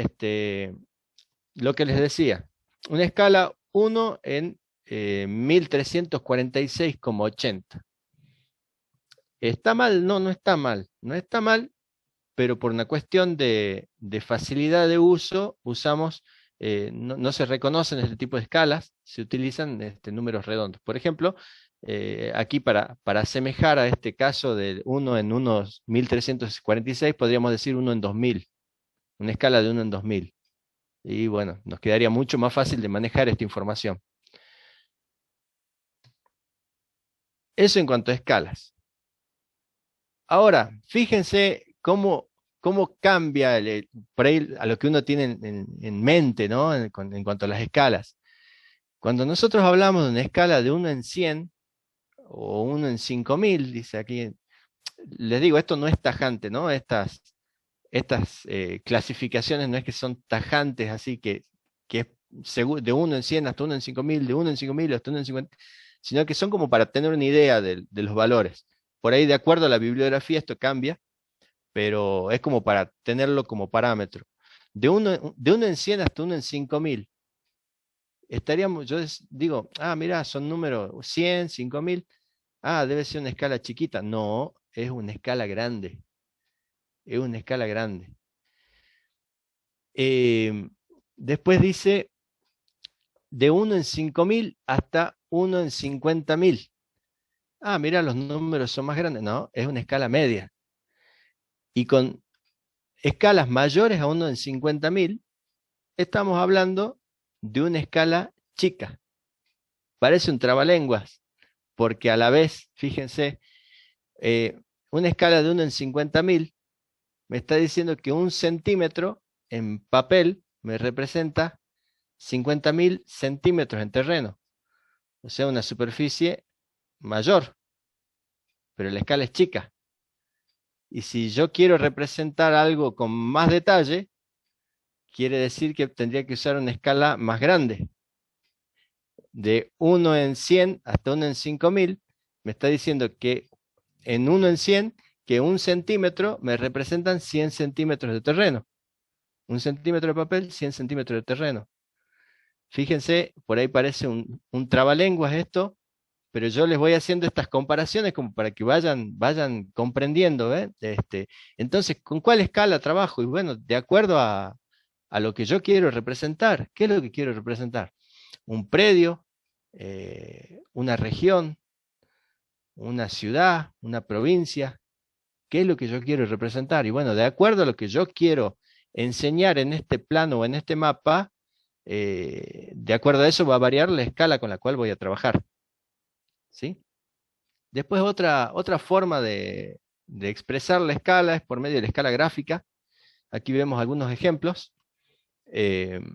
lo que les decía, una escala 1 en 1346,80. ¿Está mal? No, no está mal. No está mal, pero por una cuestión de facilidad de uso, usamos no se reconocen este tipo de escalas, se utilizan números redondos. Por ejemplo, aquí para asemejar a este caso de 1 en unos 1346, podríamos decir 1 en 2000, una escala de 1 en 2000. Y bueno, nos quedaría mucho más fácil de manejar esta información. Eso en cuanto a escalas. Ahora, fíjense cómo cambia por ahí a lo que uno tiene en mente, ¿no? En cuanto a las escalas. Cuando nosotros hablamos de una escala de 1 en 100 o 1 en 5000, dice aquí, les digo, esto no es tajante, ¿no? Estas clasificaciones no es que son tajantes, así que es de 1 en 100 hasta 1 en 5000, de 1 en 5000 hasta 1 en 50, sino que son como para tener una idea de los valores. Por ahí, de acuerdo a la bibliografía, esto cambia, pero es como para tenerlo como parámetro. De 1 en 100 hasta 1 en 5000. Estaríamos, yo digo, mira, son números 100, 5000. Debe ser una escala chiquita. No, es una escala grande. Es una escala grande. Después dice de 1 en 5000 hasta 1 en 50.000. Mira, los números son más grandes. No, es una escala media. Y con escalas mayores a 1 en 50.000, estamos hablando de una escala chica. Parece un trabalenguas, porque a la vez, fíjense, una escala de 1 en 50.000 me está diciendo que 1 centímetro en papel me representa 50.000 centímetros en terreno. O sea, una superficie mayor, pero la escala es chica. Y si yo quiero representar algo con más detalle, quiere decir que tendría que usar una escala más grande. De 1 en 100 hasta 1 en 5000, me está diciendo que en 1 en 100, que 1 centímetro me representan 100 centímetros de terreno. 1 centímetro de papel, 100 centímetros de terreno. Fíjense, por ahí parece un trabalenguas esto, pero yo les voy haciendo estas comparaciones como para que vayan comprendiendo. Entonces, ¿con cuál escala trabajo? Y bueno, de acuerdo a lo que yo quiero representar. ¿Qué es lo que quiero representar? Un predio, una región, una ciudad, una provincia. ¿Qué es lo que yo quiero representar? Y bueno, de acuerdo a lo que yo quiero enseñar en este plano o en este mapa, de acuerdo a eso va a variar la escala con la cual voy a trabajar. ¿Sí? Después otra forma de expresar la escala es por medio de la escala gráfica. Aquí vemos algunos ejemplos en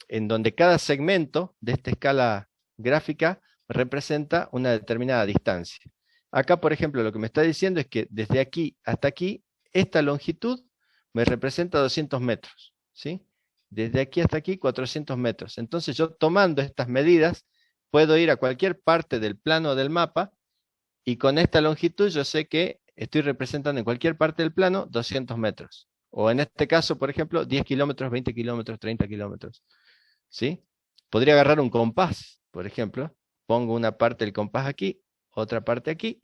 donde cada segmento de esta escala gráfica representa una determinada distancia. Acá, por ejemplo, lo que me está diciendo es que desde aquí hasta aquí, esta longitud me representa 200 metros. ¿Sí? Desde aquí hasta aquí, 400 metros. Entonces yo, tomando estas medidas, puedo ir a cualquier parte del plano del mapa y con esta longitud yo sé que estoy representando en cualquier parte del plano 200 metros. O en este caso, por ejemplo, 10 kilómetros, 20 kilómetros, 30 kilómetros. ¿Sí? Podría agarrar un compás, por ejemplo. Pongo una parte del compás aquí, otra parte aquí,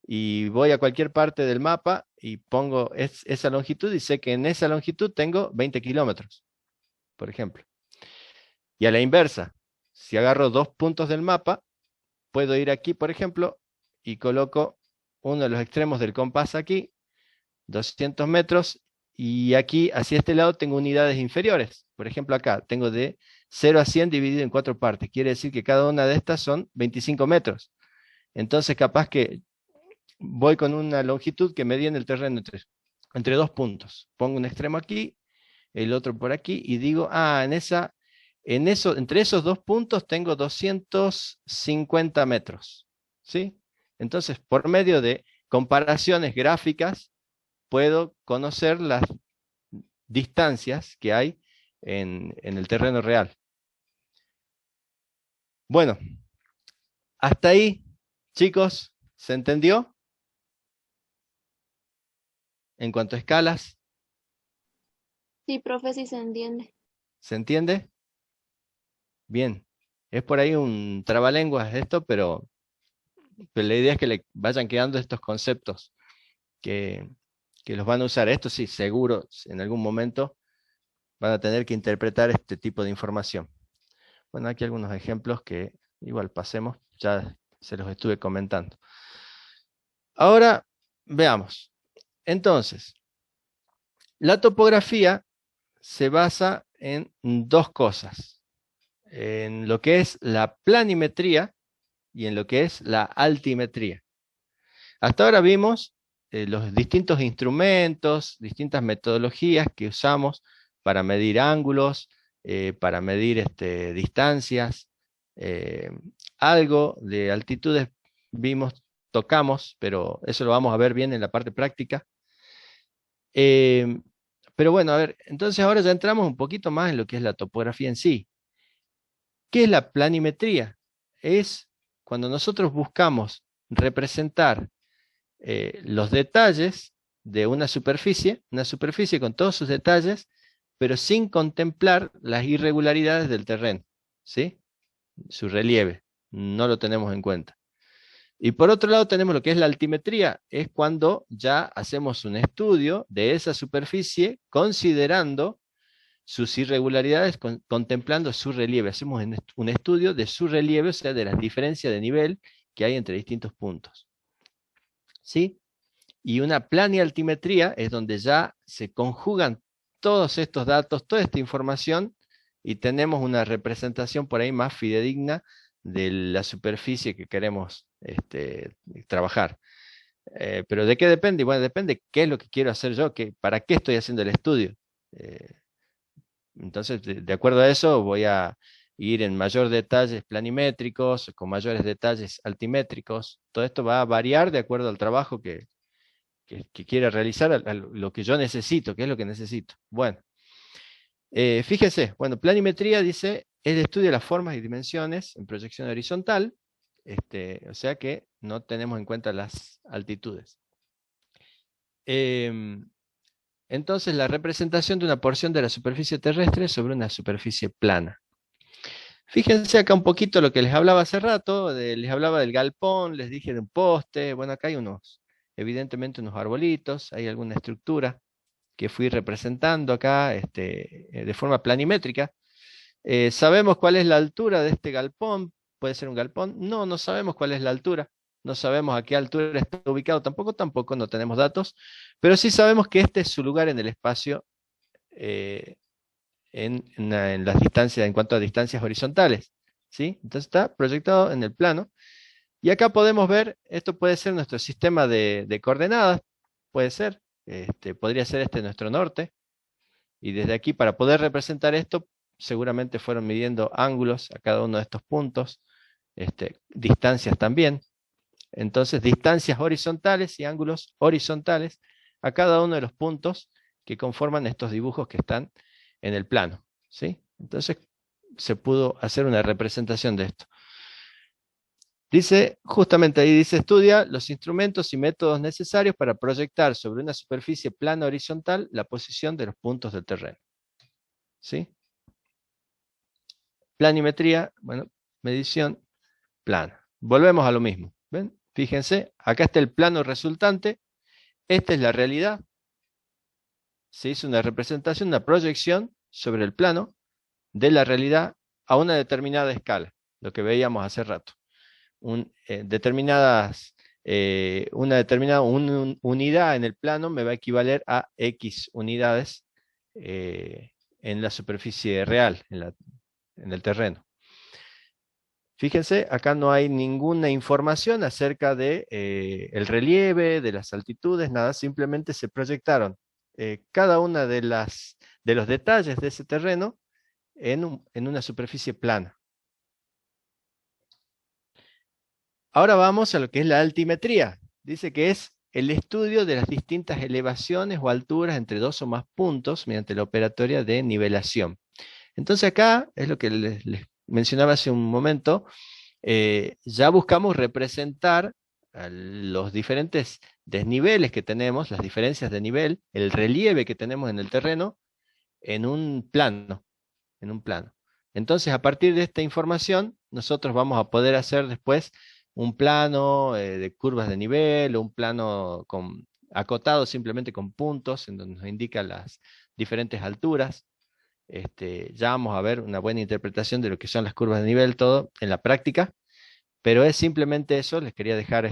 y voy a cualquier parte del mapa y pongo esa longitud y sé que en esa longitud tengo 20 kilómetros, por ejemplo. Y a la inversa, si agarro 2 puntos del mapa, puedo ir aquí, por ejemplo, y coloco uno de los extremos del compás aquí, 200 metros, y aquí, hacia este lado, tengo unidades inferiores. Por ejemplo, acá tengo de 0 a 100 dividido en 4 partes. Quiere decir que cada una de estas son 25 metros. Entonces, capaz que voy con una longitud que medía en el terreno entre 2 puntos. Pongo un extremo aquí, el otro por aquí, y digo, entre esos 2 puntos tengo 250 metros. ¿Sí? Entonces, por medio de comparaciones gráficas, puedo conocer las distancias que hay en el terreno real. Bueno, hasta ahí, chicos, ¿se entendió? En cuanto a escalas, Sí, profe, sí se entiende. ¿se entiende? Bien, es por ahí un trabalenguas esto, pero la idea es que le vayan quedando estos conceptos que los van a usar. Esto sí, seguro, en algún momento van a tener que interpretar este tipo de información. Bueno, aquí algunos ejemplos que igual pasemos, ya se los estuve comentando. Ahora, veamos. Entonces, la topografía se basa en dos cosas, en lo que es la planimetría y en lo que es la altimetría. Hasta ahora vimos los distintos instrumentos, distintas metodologías que usamos para medir ángulos, para medir distancias, algo de altitudes vimos, tocamos, pero eso lo vamos a ver bien en la parte práctica. Pero bueno, a ver, entonces ahora ya entramos un poquito más en lo que es la topografía en sí. ¿Qué es la planimetría? Es cuando nosotros buscamos representar los detalles de una superficie con todos sus detalles, pero sin contemplar las irregularidades del terreno, ¿sí? Su relieve, no lo tenemos en cuenta. Y por otro lado tenemos lo que es la altimetría, es cuando ya hacemos un estudio de esa superficie considerando sus irregularidades, contemplando su relieve. Hacemos un estudio de su relieve, o sea, de las diferencias de nivel que hay entre distintos puntos. ¿Sí? Y una planialtimetría es donde ya se conjugan todos estos datos, toda esta información, y tenemos una representación por ahí más fidedigna de la superficie que queremos trabajar. Pero ¿de qué depende? Bueno, depende qué es lo que quiero hacer yo, para qué estoy haciendo el estudio. Entonces, de acuerdo a eso, voy a ir en mayor detalles planimétricos, con mayores detalles altimétricos. Todo esto va a variar de acuerdo al trabajo que quiera realizar, a lo que yo necesito, qué es lo que necesito. Bueno, fíjense, bueno, planimetría dice, es el estudio de las formas y dimensiones en proyección horizontal, o sea que no tenemos en cuenta las altitudes. Entonces, la representación de una porción de la superficie terrestre sobre una superficie plana. Fíjense acá un poquito lo que les hablaba hace rato, les hablaba del galpón, les dije de un poste, bueno, acá hay evidentemente unos arbolitos, hay alguna estructura que fui representando acá de forma planimétrica. ¿Sabemos cuál es la altura de este galpón? ¿Puede ser un galpón? No, no sabemos cuál es la altura. No sabemos a qué altura está ubicado tampoco no tenemos datos, pero sí sabemos que este es su lugar en el espacio en las distancias, en cuanto a distancias horizontales, ¿sí? Entonces está proyectado en el plano. Y acá podemos ver, esto puede ser nuestro sistema de coordenadas, puede ser, podría ser nuestro norte. Y desde aquí, para poder representar esto, seguramente fueron midiendo ángulos a cada uno de estos puntos, distancias también. Entonces, distancias horizontales y ángulos horizontales a cada uno de los puntos que conforman estos dibujos que están en el plano, ¿sí? Entonces, se pudo hacer una representación de esto. Dice, justamente ahí dice, estudia los instrumentos y métodos necesarios para proyectar sobre una superficie plana horizontal la posición de los puntos del terreno. ¿Sí? Planimetría, bueno, medición plana. Volvemos a lo mismo. ¿Ven? Fíjense, acá está el plano resultante. Esta es la realidad. Se hizo una representación, una proyección sobre el plano de la realidad a una determinada escala, lo que veíamos hace rato. Una determinada unidad en el plano me va a equivaler a X unidades en la superficie real, en el terreno. Fíjense, acá no hay ninguna información acerca de el relieve, de las altitudes, nada, simplemente se proyectaron cada una de los detalles de ese terreno en una superficie plana. Ahora vamos a lo que es la altimetría. Dice que es el estudio de las distintas elevaciones o alturas entre dos o más puntos mediante la operatoria de nivelación. Entonces acá es lo que les mencionaba hace un momento, ya buscamos representar los diferentes desniveles que tenemos, las diferencias de nivel, el relieve que tenemos en el terreno, en un plano. Entonces, a partir de esta información, nosotros vamos a poder hacer después un plano de curvas de nivel, o un plano acotado simplemente con puntos, en donde nos indica las diferentes alturas. ya vamos a ver una buena interpretación de lo que son las curvas de nivel, todo en la práctica, pero es simplemente eso. Les quería dejar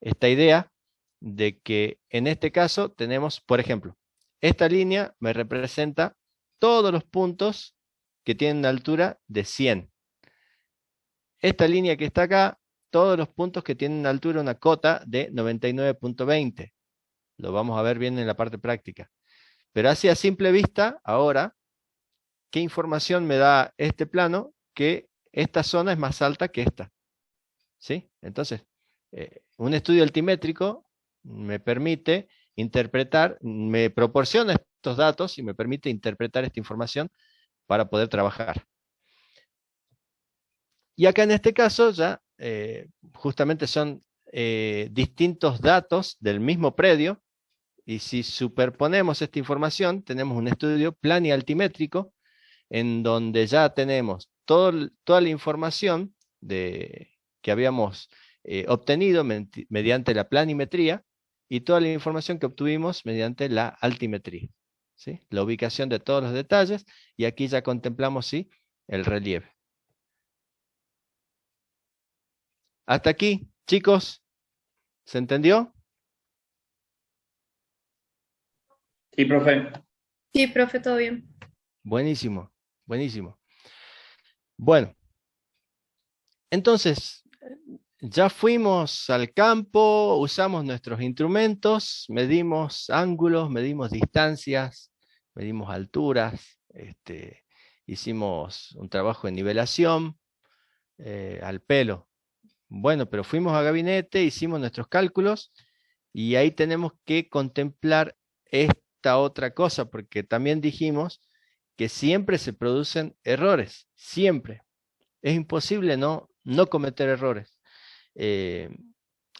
esta idea de que en este caso tenemos, por ejemplo, esta línea me representa todos los puntos que tienen una altura de 100. Esta línea que está acá, todos los puntos que tienen una altura, una cota de 99.20. Lo vamos a ver bien en la parte práctica. Pero así a simple vista, ahora, ¿qué información me da este plano? Que esta zona es más alta que esta. ¿Sí? Entonces, un estudio altimétrico me permite interpretar, me proporciona estos datos y me permite interpretar esta información para poder trabajar. Y acá en este caso ya justamente son distintos datos del mismo predio, y si superponemos esta información, tenemos un estudio planialtimétrico en donde ya tenemos toda la información que habíamos obtenido mediante la planimetría y toda la información que obtuvimos mediante la altimetría, ¿sí? La ubicación de todos los detalles, y aquí ya contemplamos, ¿sí?, el relieve. Hasta aquí, chicos, ¿se entendió? Sí, profe. Sí, profe, todo bien. Buenísimo, buenísimo. Bueno, entonces, ya fuimos al campo, usamos nuestros instrumentos, medimos ángulos, medimos distancias, medimos alturas, hicimos un trabajo de nivelación al pelo. Bueno, pero fuimos a gabinete, hicimos nuestros cálculos, y ahí tenemos que contemplar esta otra cosa, porque también dijimos que siempre se producen errores, siempre. Es imposible no cometer errores.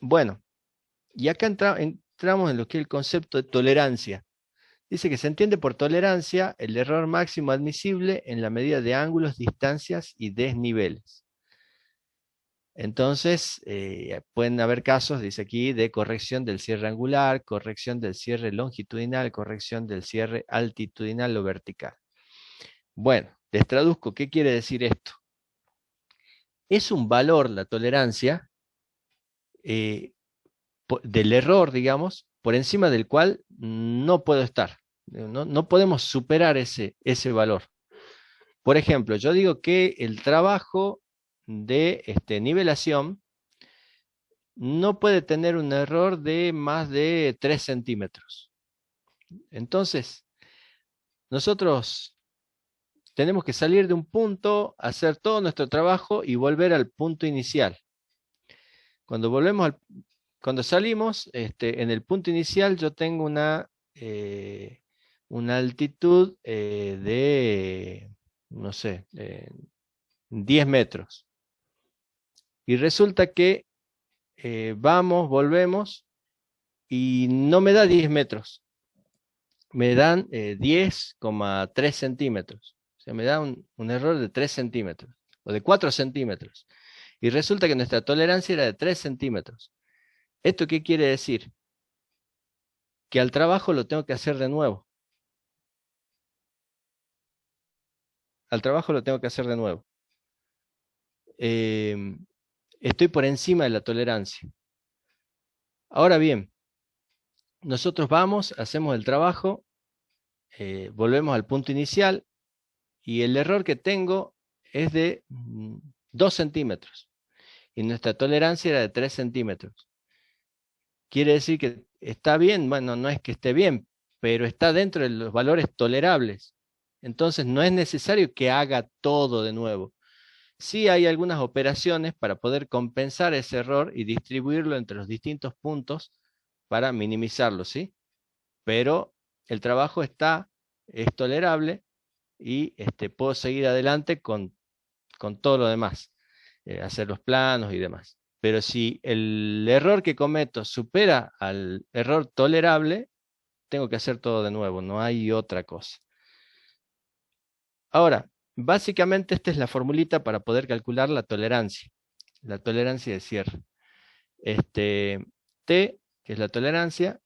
Bueno, y acá entramos en lo que es el concepto de tolerancia. Dice que se entiende por tolerancia el error máximo admisible en la medida de ángulos, distancias y desniveles. Entonces, pueden haber casos, dice aquí, de corrección del cierre angular, corrección del cierre longitudinal, corrección del cierre altitudinal o vertical. Bueno, les traduzco, ¿qué quiere decir esto? Es un valor, la tolerancia, del error, digamos, por encima del cual no puedo estar. No podemos superar ese valor. Por ejemplo, yo digo que el trabajo de nivelación no puede tener un error de más de 3 centímetros. Entonces, nosotros tenemos que salir de un punto, hacer todo nuestro trabajo y volver al punto inicial. Cuando salimos, en el punto inicial yo tengo una altitud de, no sé, 10 metros. Y resulta que volvemos, y no me da 10 metros. Me dan 10,3 centímetros. O sea, me da un error de 3 centímetros, o de 4 centímetros. Y resulta que nuestra tolerancia era de 3 centímetros. ¿Esto qué quiere decir? Que al trabajo lo tengo que hacer de nuevo. Al trabajo lo tengo que hacer de nuevo. Estoy por encima de la tolerancia. Ahora bien, nosotros vamos, hacemos el trabajo, volvemos al punto inicial, y el error que tengo es de 2 centímetros. Y nuestra tolerancia era de 3 centímetros. Quiere decir que está bien. Bueno, no es que esté bien, pero está dentro de los valores tolerables. Entonces no es necesario que haga todo de nuevo. Sí hay algunas operaciones para poder compensar ese error y distribuirlo entre los distintos puntos para minimizarlo, ¿sí? Pero el trabajo es tolerable, y puedo seguir adelante con todo lo demás, hacer los planos y demás. Pero si el error que cometo supera al error tolerable, tengo que hacer todo de nuevo, no hay otra cosa. Ahora, básicamente esta es la formulita para poder calcular la tolerancia de cierre. T, que es la tolerancia,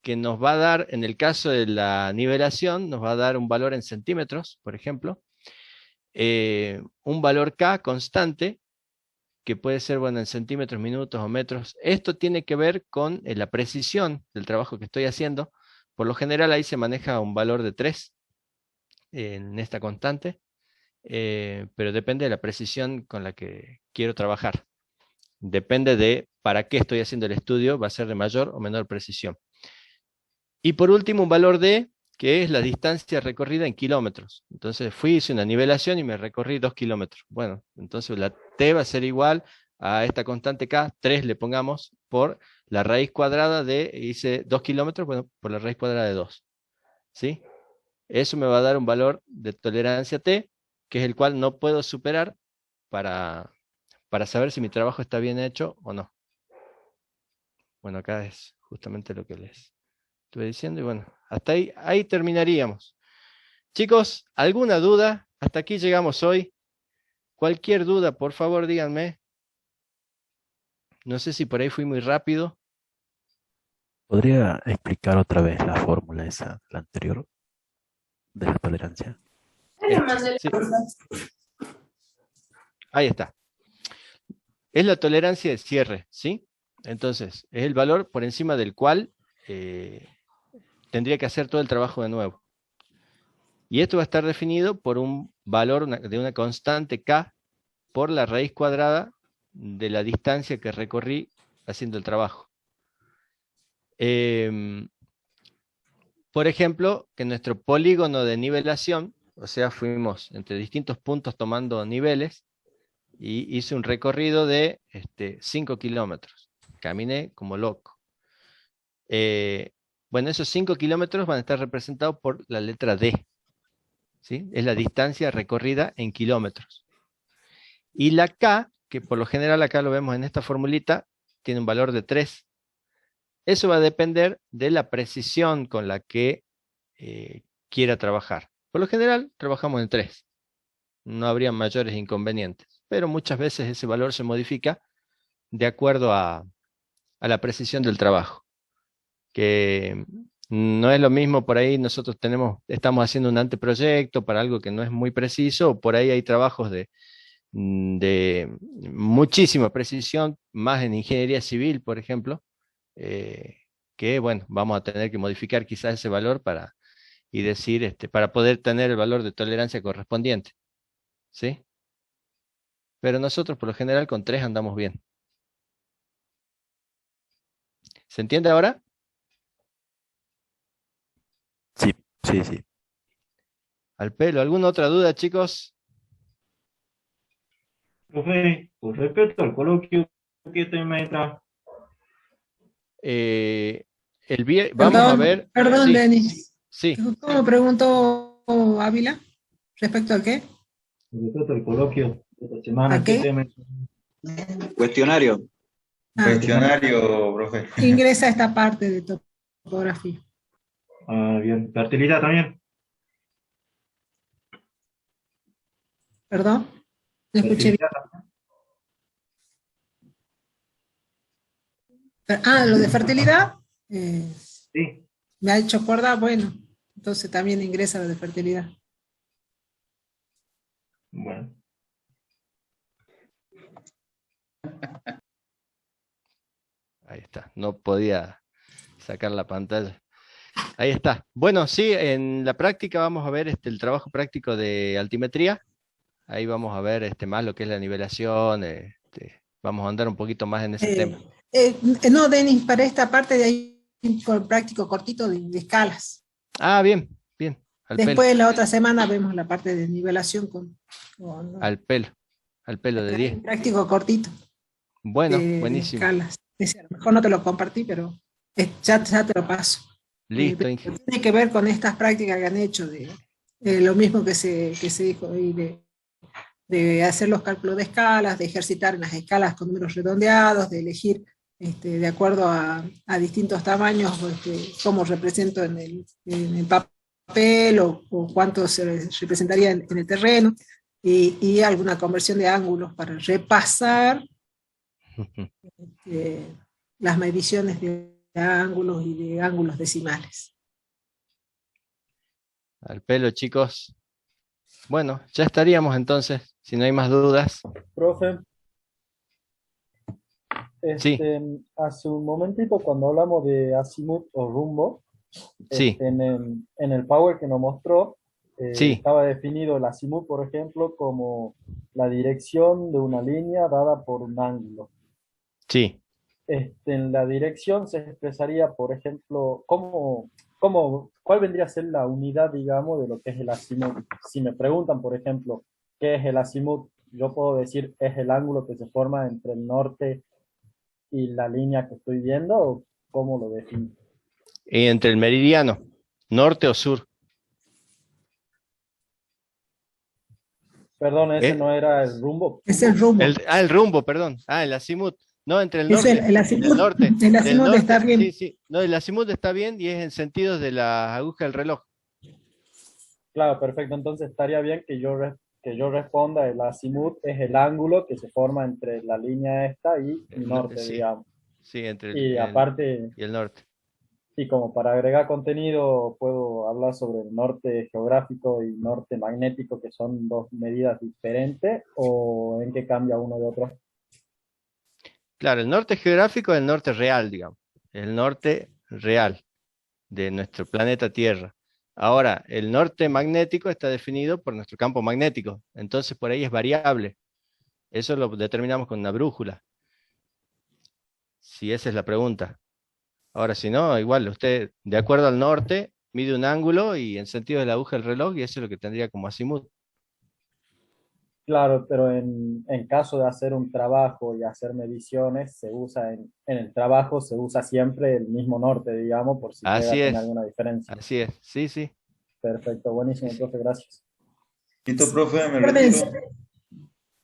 que nos va a dar, en el caso de la nivelación, nos va a dar un valor en centímetros, por ejemplo, un valor K constante, que puede ser, bueno, en centímetros, minutos o metros. Esto tiene que ver con la precisión del trabajo que estoy haciendo. Por lo general ahí se maneja un valor de 3 en esta constante, pero depende de la precisión con la que quiero trabajar. Depende de para qué estoy haciendo el estudio, va a ser de mayor o menor precisión. Y por último, un valor D, que es la distancia recorrida en kilómetros. Entonces hice una nivelación y me recorrí 2 kilómetros. Bueno, entonces la T va a ser igual a esta constante K, 3 le pongamos, por la raíz cuadrada de, hice 2 kilómetros, bueno, por la raíz cuadrada de 2. ¿Sí? Eso me va a dar un valor de tolerancia T, que es el cual no puedo superar para saber si mi trabajo está bien hecho o no. Bueno, acá es justamente lo que les estuve diciendo, y bueno, hasta ahí terminaríamos. Chicos, ¿alguna duda? Hasta aquí llegamos hoy. Cualquier duda, por favor, díganme. No sé si por ahí fui muy rápido. ¿Podría explicar otra vez la fórmula esa, la anterior, de la tolerancia? Sí. Ahí está. Es la tolerancia de cierre, ¿sí? Entonces, es el valor por encima del cual tendría que hacer todo el trabajo de nuevo. Y esto va a estar definido por un valor de una constante K por la raíz cuadrada de la distancia que recorrí haciendo el trabajo. Por ejemplo, que nuestro polígono de nivelación, o sea, fuimos entre distintos puntos tomando niveles, y hice un recorrido de 5 kilómetros. Caminé como loco. Bueno, esos 5 kilómetros van a estar representados por la letra D. ¿Sí? Es la distancia recorrida en kilómetros. Y la K, que por lo general acá lo vemos en esta formulita, tiene un valor de 3. Eso va a depender de la precisión con la que quiera trabajar. Por lo general trabajamos en 3. No habría mayores inconvenientes. Pero muchas veces ese valor se modifica de acuerdo a la precisión del trabajo. Que no es lo mismo, por ahí nosotros estamos haciendo un anteproyecto para algo que no es muy preciso, o por ahí hay trabajos de muchísima precisión, más en ingeniería civil, por ejemplo, que bueno, vamos a tener que modificar quizás ese valor para poder tener el valor de tolerancia correspondiente. ¿Sí? Pero nosotros por lo general con 3 andamos bien. ¿Se entiende ahora? Sí, sí, sí. Al pelo. ¿Alguna otra duda, chicos? Profe, con respecto al coloquio, ¿qué tema está? Vamos a ver. Perdón, Sí, Denis. sí. ¿Cómo preguntó Ávila? ¿Respecto a qué? Con respecto al coloquio de esta semana, ¿A qué? tema? Cuestionario. Cuestionario, profe. Ingresa a esta parte de topografía. Ah, bien. ¿Fertilidad también? ¿Perdón? No escuché bien. Lo de fertilidad. Sí. Me ha hecho acordar, bueno, entonces también ingresa lo de fertilidad. Bueno. Ahí está. No podía sacar la pantalla. Ahí está. Bueno, sí, en la práctica vamos a ver el trabajo práctico de altimetría. Ahí vamos a ver más lo que es la nivelación. Vamos a andar un poquito más en ese tema. No, Denis, para esta parte de ahí, por práctico cortito de escalas. Ah, bien, bien. Después la otra semana vemos la parte de nivelación al pelo de 10. Práctico cortito. Bueno, buenísimo. Escalas. A lo mejor no te lo compartí, pero ya te lo paso. Listo. Tiene que ver con estas prácticas que han hecho, de lo mismo que se dijo ahí, de hacer los cálculos de escalas, de ejercitar en las escalas con números redondeados, de elegir de acuerdo a distintos tamaños cómo represento en el papel o cuánto se representaría en el terreno, y alguna conversión de ángulos para repasar las mediciones de ángulos y de ángulos decimales. Al pelo, chicos. Bueno, ya estaríamos entonces, si no hay más dudas. Profe, Sí. hace un momentito cuando hablamos de azimut o rumbo, Sí. en el Power que nos mostró, Sí. estaba definido el azimut, por ejemplo, como la dirección de una línea dada por un ángulo. Sí. En la dirección se expresaría, por ejemplo, ¿cuál vendría a ser la unidad, digamos, de lo que es el azimut? Si me preguntan, por ejemplo, ¿qué es el azimut? Yo puedo decir, ¿es el ángulo que se forma entre el norte y la línea que estoy viendo? ¿O cómo lo defino? Y entre el meridiano, norte o sur. Perdón, ese no era el rumbo. Es el rumbo. El rumbo, perdón. El azimut. No, entre el Es norte. el azimut, del norte. el del azimut norte, está bien. Sí, sí. No, el azimut está bien y es en sentido de la aguja del reloj. Claro, perfecto. Entonces estaría bien que yo responda, el azimut es el ángulo que se forma entre la línea esta y el norte, Sí. digamos. Sí, entre Y aparte, y el norte. y como para agregar contenido, puedo hablar sobre el norte geográfico y norte magnético, que son dos medidas diferentes, o en qué cambia uno de otro. Claro, el norte geográfico es el norte real, digamos. El norte real de nuestro planeta Tierra. Ahora, el norte magnético está definido por nuestro campo magnético. Entonces, por ahí es variable. Eso lo determinamos con una brújula. Si esa es la pregunta. Ahora, si no, igual, usted, de acuerdo al norte, mide un ángulo y en sentido de la aguja del reloj, y eso es lo que tendría como azimut. Claro, pero en caso de hacer un trabajo y hacer mediciones, se usa en el trabajo se usa siempre el mismo norte, digamos, por si llega a Así tener es, alguna diferencia. así es, sí, sí. Perfecto, buenísimo, Sí, sí. profe, gracias. Listo, profe, me Acuérdense, retiro.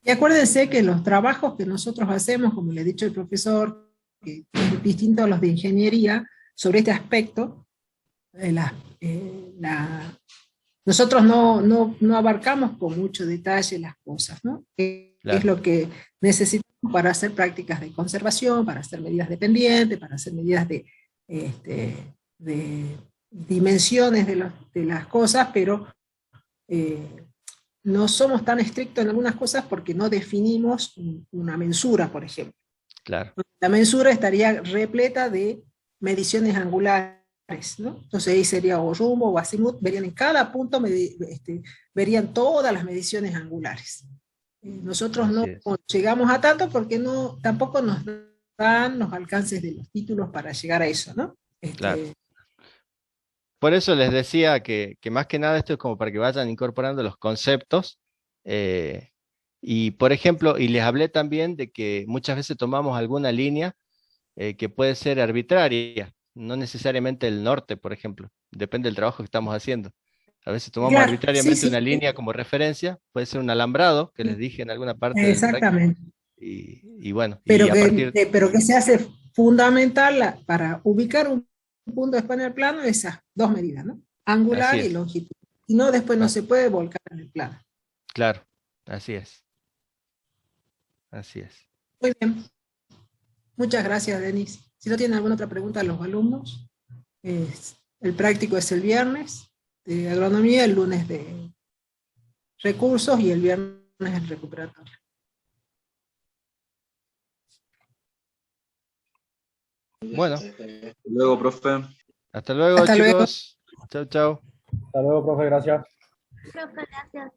y acuérdense que los trabajos que nosotros hacemos, como le ha dicho el profesor, que es distinto a los de ingeniería, sobre este aspecto, nosotros no abarcamos con mucho detalle las cosas, ¿no? Claro. Es lo que necesitamos para hacer prácticas de conservación, para hacer medidas de pendiente, para hacer medidas de dimensiones de las cosas, pero no somos tan estrictos en algunas cosas porque no definimos una mensura, por ejemplo. Claro. La mensura estaría repleta de mediciones angulares, ¿no? Entonces ahí sería o rumbo o azimut, verían en cada punto, verían todas las mediciones angulares. Nosotros no llegamos a tanto porque tampoco nos dan los alcances de los títulos para llegar a eso, ¿no? Claro. Por eso les decía que más que nada esto es como para que vayan incorporando los conceptos. Y por ejemplo, y les hablé también de que muchas veces tomamos alguna línea que puede ser arbitraria, no necesariamente el norte, por ejemplo, depende del trabajo que estamos haciendo. A veces tomamos arbitrariamente una línea como referencia, puede ser un alambrado, que les dije en alguna parte. Exactamente. Y bueno, pero, y a partir... pero que se hace fundamental para ubicar un punto de España en el plano, esas dos medidas, ¿no? Angular y longitud. Si no, después no se puede volcar en el plano. Claro, así es. Así es. Muy bien. Muchas gracias, Denis. Si no tienen alguna otra pregunta a los alumnos, el práctico es el viernes de agronomía, el lunes de recursos y el viernes el recuperatorio. Bueno. Hasta luego, profe. Hasta luego, chicos. Chau, chau. Hasta luego, profe, gracias. Profe, gracias.